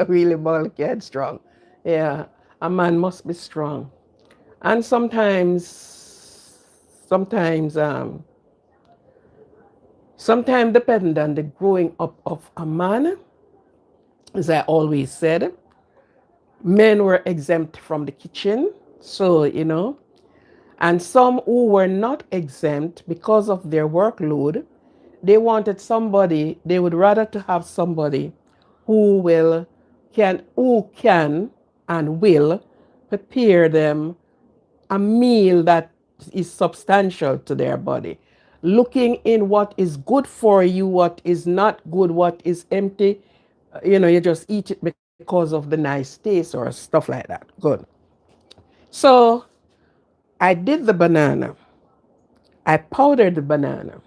Really bulky and strong. Yeah, a man must be strong. And sometimes depending on the growing up of a man, as I always said, men were exempt from the kitchen. So, and some who were not exempt because of their workload, they would rather to have somebody who can and will prepare them a meal that is substantial to their body. Looking in what is good for you, what is not good, what is empty, you just eat it because of the nice taste or stuff like that. Good. So I did the banana. I powdered the banana.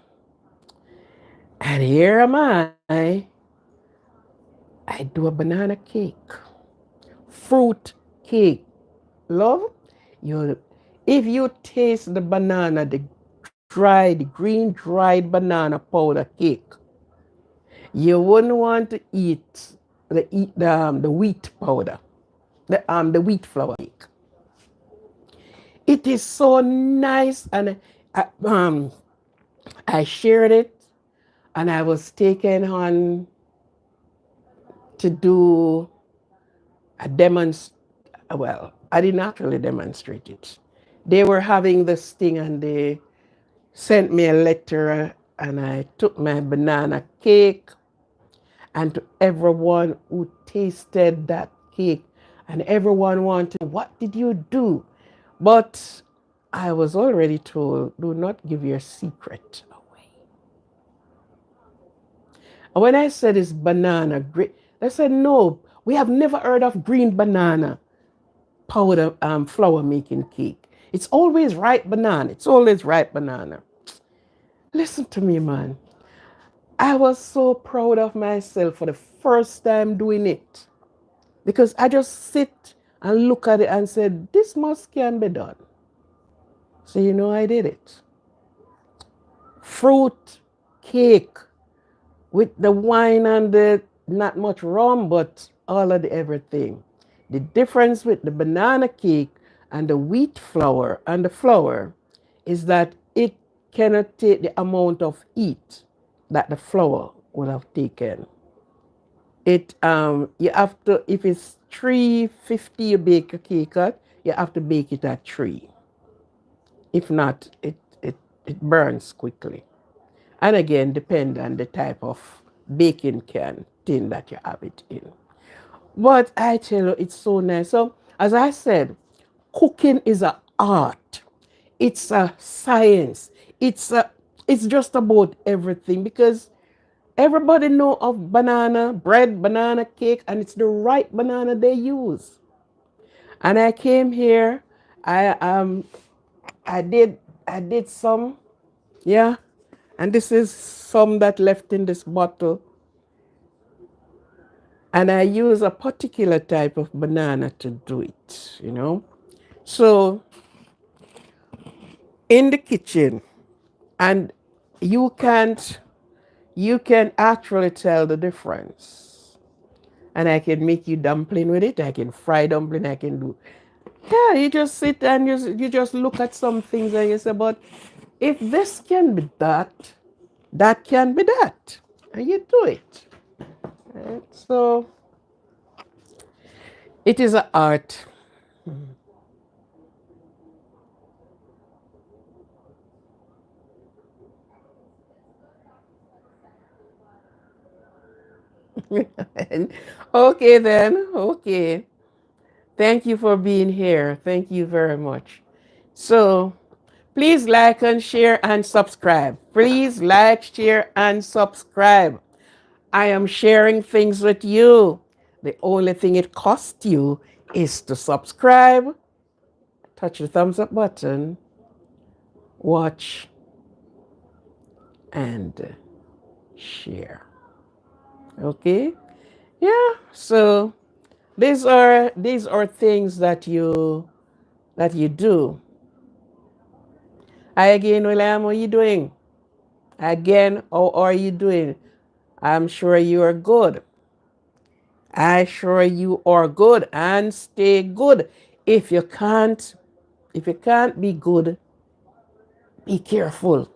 And here am I do a banana cake, fruit cake. Love, you if you taste the banana, the green dried banana powder cake, you wouldn't want to eat the wheat powder, the wheat flour cake. It is so nice, and I, um, I shared it, and I was taken on to do a demonstration. Well, I didn't actually demonstrate it. They were having this thing, and they sent me a letter, and I took my banana cake, and to everyone who tasted that cake, and everyone wanted, what did you do? But I was already told, do not give your secret away. And when I said it's banana, they said, no, we have never heard of green banana powder flour making cake. It's always ripe banana. It's always ripe banana. Listen to me, man. I was so proud of myself for the first time doing it because I just sit and look at it and said, this must can be done. So I did it. Fruit cake with the wine and the not much rum, but all of the everything. The difference with the banana cake and the wheat flour and the flour is that it cannot take the amount of heat that the flour would have taken. It you have to, if it's 350 you bake a cake at, you have to bake it at 3. If not, it burns quickly. And again, depend on the type of baking can tin that you have it in. But I tell you, it's so nice. So as I said, cooking is an art. It's a science. It's just about everything because everybody know of banana bread, banana cake, and it's the right banana they use. And I came here, I I did I did some, yeah, and this is some that left in this bottle. And I use a particular type of banana to do it. So in the kitchen, and you can't you can actually tell the difference. And I can make you dumpling with it. I can fry dumpling. I can do. Yeah, you just sit and you just look at some things and you say, but if this can be that, that can be that. And you do it. Right? So it is an art. Okay, then. Okay. Thank you for being here. Thank you very much. So please like and share and subscribe. Please like, share, and subscribe. I am sharing things with you. The only thing it costs you is to subscribe, touch the thumbs up button, watch, and share. Okay? Yeah. So these are things that you do. Hi again, William. How are you doing? Again, how are you doing? I'm sure you are good. I sure you are good and stay good. If you can't, if you can't be good, be careful.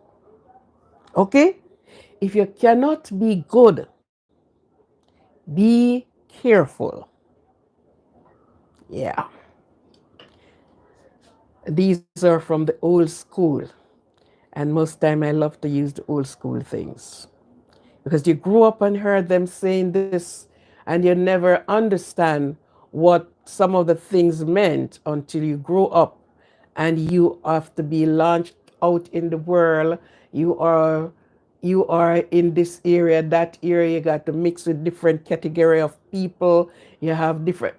Okay? If you cannot be good, be careful. Yeah. These are from the old school. And most time I love to use the old school things. Because you grew up and heard them saying this and you never understand what some of the things meant until you grow up and you have to be launched out in the world. You are in this area, that area, you got to mix with different category of people, you have different,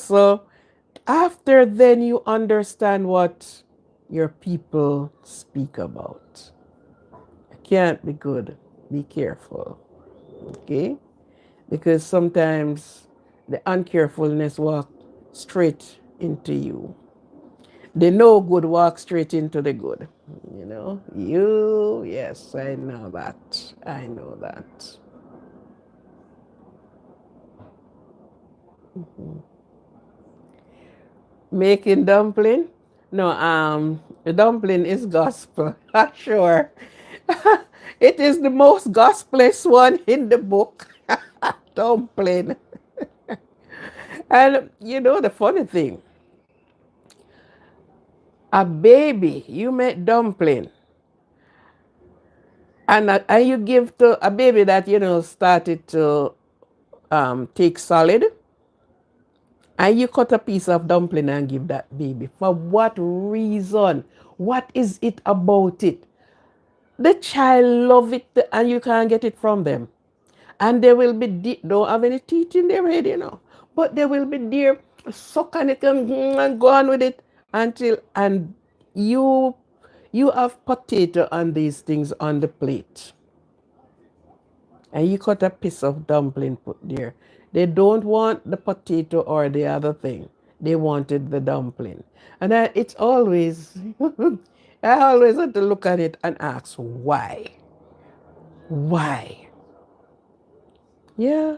so after then you understand what your people speak about. Can't be good, be careful. Okay? Because sometimes the uncarefulness walk straight into you. The no good walk straight into the good. Yes, I know that. I know that. Making dumpling? No, the dumpling is gospel. Sure. It is the most gospelous one in the book. Dumpling. And the funny thing, a baby, you make dumpling, and you give to a baby that started to take solid, and you cut a piece of dumpling and give that baby. For what reason? What is it about it? The child love it, and you can't get it from them. And they will be don't have any teeth in their head, but they will be there, suck on it and go on with it until and you you have potato and these things on the plate, and you cut a piece of dumpling put there. They don't want the potato or the other thing. They wanted the dumpling. And it's always, I always have to look at it and ask, why? Why? Yeah,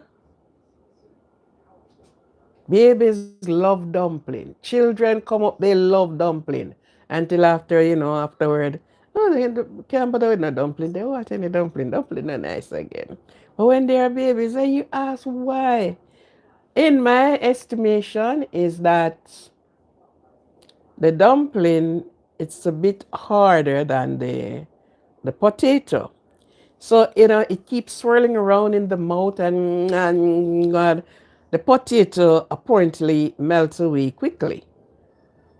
babies love dumpling. Children come up, they love dumpling. Until after, afterward, no, they can't bother with no dumpling. They want any dumpling. Dumpling are nice again. But when they are babies, and you ask why? In my estimation, is that the dumpling, it's a bit harder than the potato. So, it keeps swirling around in the mouth, and God, the potato apparently melts away quickly.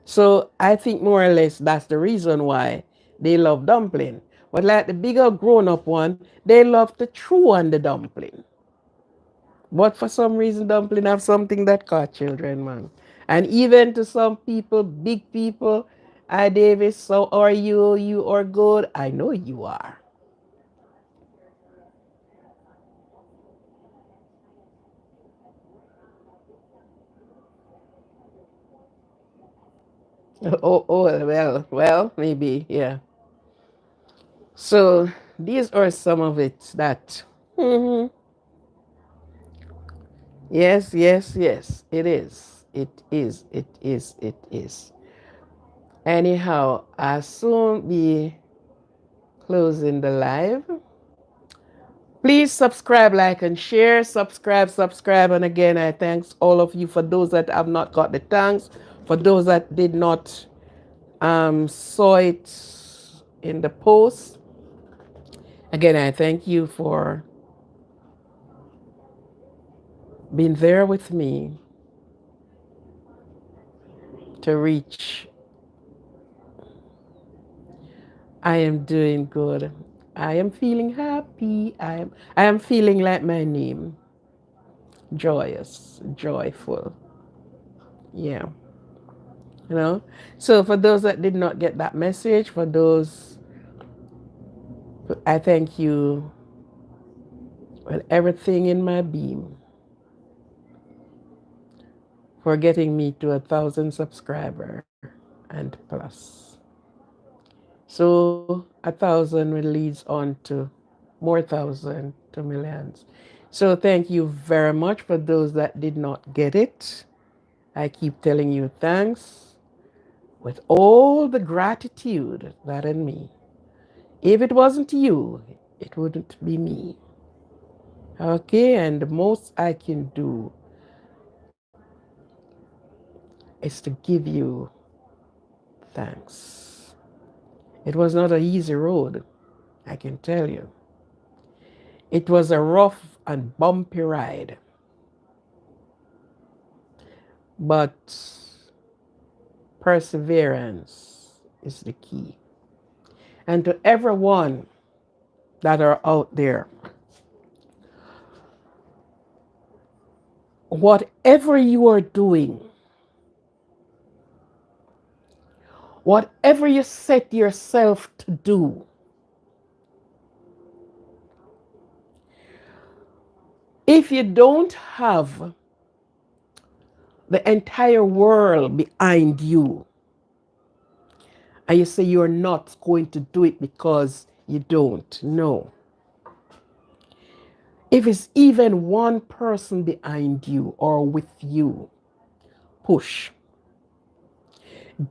So I think more or less that's the reason why they love dumpling. But like the bigger grown up one, they love to chew on the dumpling. But for some reason, dumpling have something that caught children, man. And even to some people, big people, hi Davis, so are you? You are good. I know you are. Oh, well, maybe, yeah. So these are some of it that, mhm, yes, yes, yes, it is. It is, it is, it is. Anyhow, I'll soon be closing the live. Please subscribe, like, and share. Subscribe. And again, I thanks all of you for those that have not got the thanks, for those that did not saw it in the post. Again, I thank you for being there with me to reach. I am doing good. I am feeling happy. I am feeling like my name. Joyous, joyful. Yeah. You know? So for those that did not get that message, for those, I thank you with everything in my being for getting me to 1,000 subscriber and plus. So 1,000 will leads on to more thousand to millions. So thank you very much for those that did not get it. I keep telling you thanks with all the gratitude that in me. If it wasn't you, it wouldn't be me. Okay, and the most I can do is to give you thanks. It was not an easy road, I can tell you. It was a rough and bumpy ride, but perseverance is the key. And to everyone that are out there, whatever you are doing, whatever you set yourself to do, if you don't have the entire world behind you, and you say you're not going to do it because you don't, no. If it's even one person behind you or with you, push.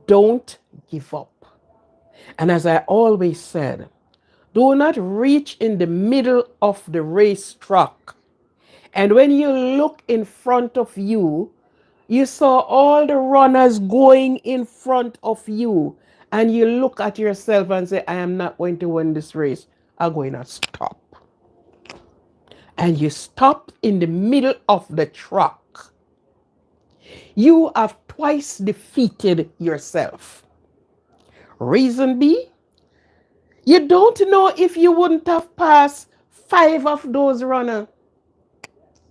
Don't give up. And as I always said, do not reach in the middle of the racetrack. And when you look in front of you, you saw all the runners going in front of you. And you look at yourself and say, I am not going to win this race. I'm going to stop. And you stop in the middle of the track. You have twice defeated yourself. Reason B, you don't know if you wouldn't have passed 5 of those runners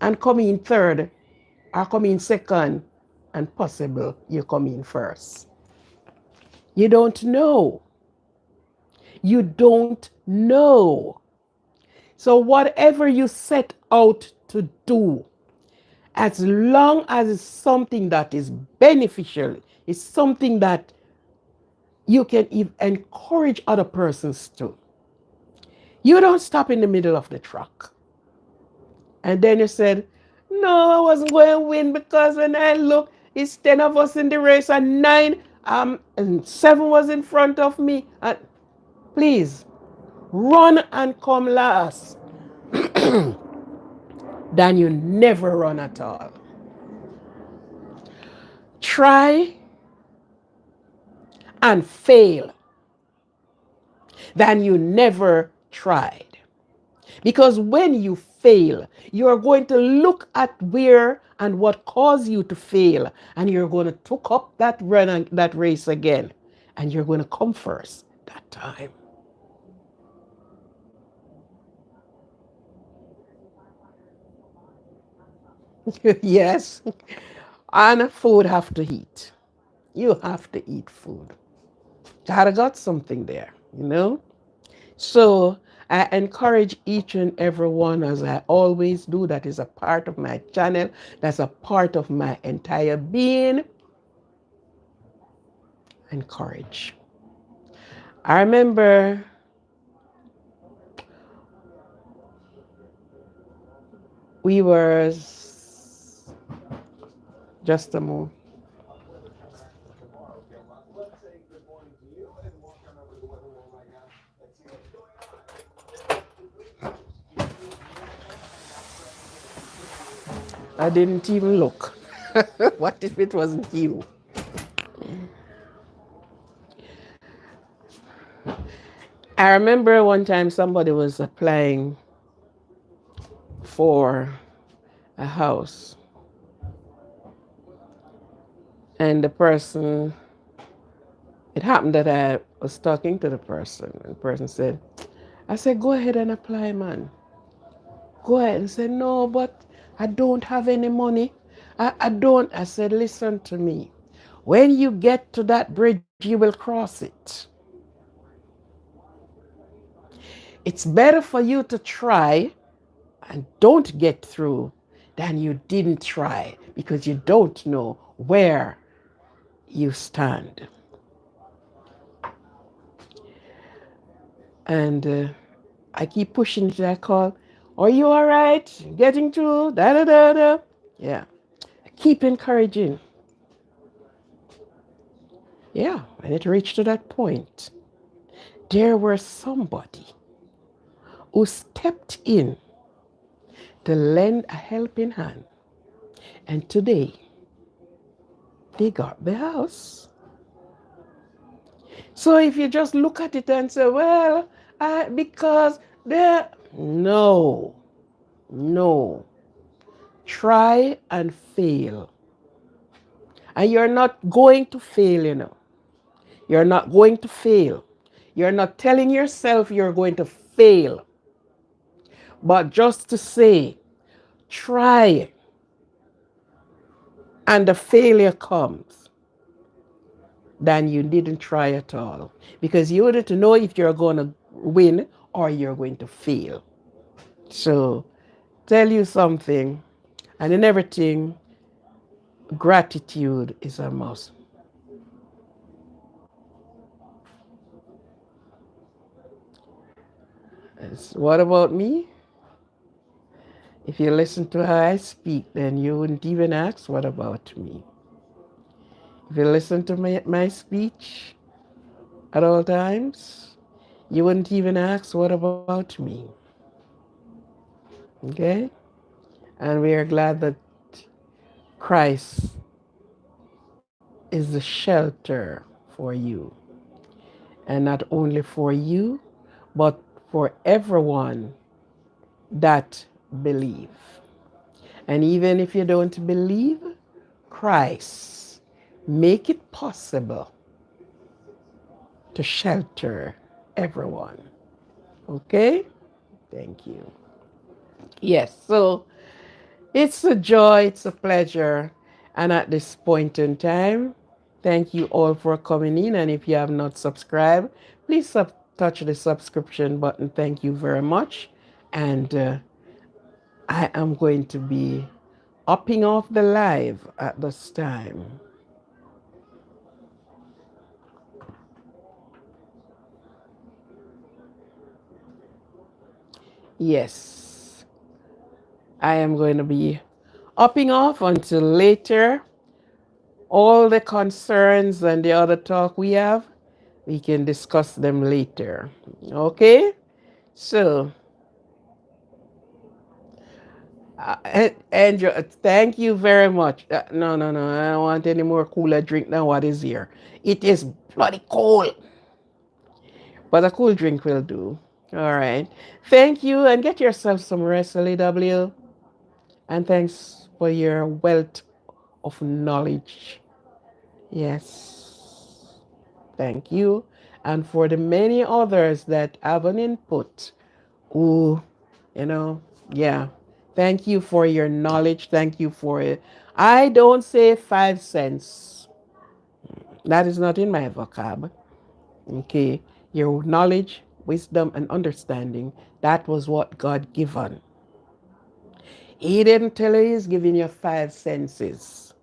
and come in third or come in second and possible you come in first. You don't know. You don't know. So whatever you set out to do, as long as it's something that is beneficial, it's something that you can encourage other persons to. You don't stop in the middle of the track. And then you said, no, I wasn't going to win because when I look, it's 10 of us in the race and 9 and 7 was in front of me. And please, run and come last. Then you never run at all. Try and fail. Then you never tried. Because when you fail, you are going to look at where and what caused you to fail, and you're going to took up that run and that race again, and you're going to come first that time. Yes, and food have to eat. You have to eat food. Gotta got something there, you know. So I encourage each and every one, as I always do, that is a part of my channel, that's a part of my entire being. Encourage. I remember we were just a moment. I didn't even look. What if it wasn't you? I remember one time somebody was applying for a house, and the person, it happened that I was talking to the person, and the person said, I said, go ahead and apply, man. Go ahead. And said, no, but I don't have any money. I don't. I said, listen to me. When you get to that bridge, you will cross it. It's better for you to try and don't get through than you didn't try because you don't know where you stand. And I keep pushing to that call. Are you all right? Getting through? Da da da da. Yeah. I keep encouraging. Yeah. When it reached to that point, there was somebody who stepped in to lend a helping hand. And today, they got the house. So if you just look at it and say, well, because there, no, no. Try and fail. And you're not going to fail, you know. You're not going to fail. You're not telling yourself you're going to fail. But just to say, try, and the failure comes, then you didn't try at all. Because you wanted to know if you're going to win or you're going to fail. So, tell you something, and in everything, gratitude is a must. What about me? If you listen to how I speak, then you wouldn't even ask, what about me? If you listen to my speech at all times, you wouldn't even ask, what about me? Okay? And we are glad that Christ is the shelter for you. And not only for you, but for everyone that believe. And even if you don't believe, Christ make it possible to shelter everyone. Okay? Thank you. Yes, so it's a joy, it's a pleasure. And at this point in time, thank you all for coming in. And if you have not subscribed, please touch the subscription button. Thank you very much. And I am going to be upping off the live at this time. Yes, I am going to be upping off until later. All the concerns and the other talk we have, we can discuss them later. Okay? So, Andrew, thank you very much. No, no, no. I don't want any more cooler drink than what is here. It is bloody cold. But a cool drink will do. All right. Thank you and get yourself some rest, LAW. And thanks for your wealth of knowledge. Yes. Thank you. And for the many others that have an input, who, you know, yeah. Thank you for your knowledge. Thank you for it. I don't say 5 cents. That is not in my vocab. Okay. Your knowledge, wisdom, and understanding, that was what God given. He didn't tell you he's giving you 5 senses.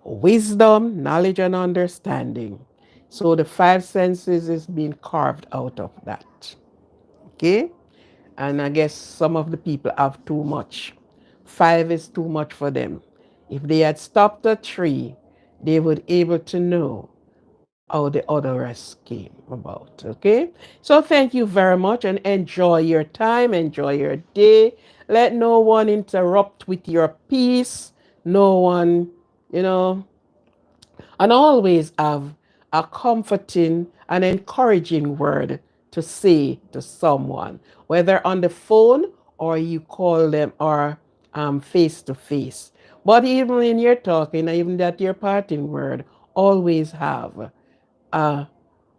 Wisdom, knowledge, and understanding. So the 5 senses is being carved out of that. Okay? And I guess some of the people have too much. 5 is too much for them. If they had stopped at 3, they would able to know how the other rest came about. Okay? So thank you very much and enjoy your time, enjoy your day. Let no one interrupt with your peace. No one, you know, and always have a comforting and encouraging word to say to someone, whether on the phone or you call them or face to face. But even when you're talking, even that your parting word, always have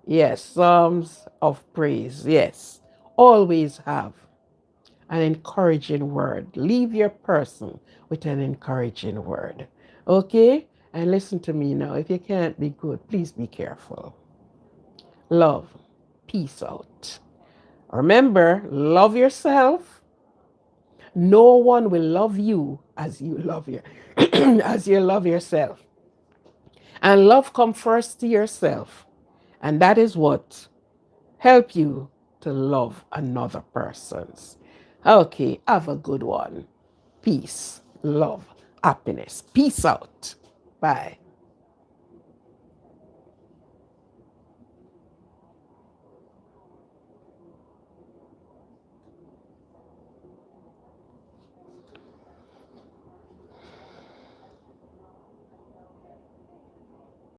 yes, psalms of praise. Yes, always have an encouraging word. Leave your person with an encouraging word. Okay? And listen to me now. If you can't be good, please be careful. Love. Peace out. Remember, love yourself. No one will love you as you love your as you love yourself. And love comes first to yourself. And that is what help you to love another person's. Okay, have a good one. Peace, love, happiness. Peace out. Bye.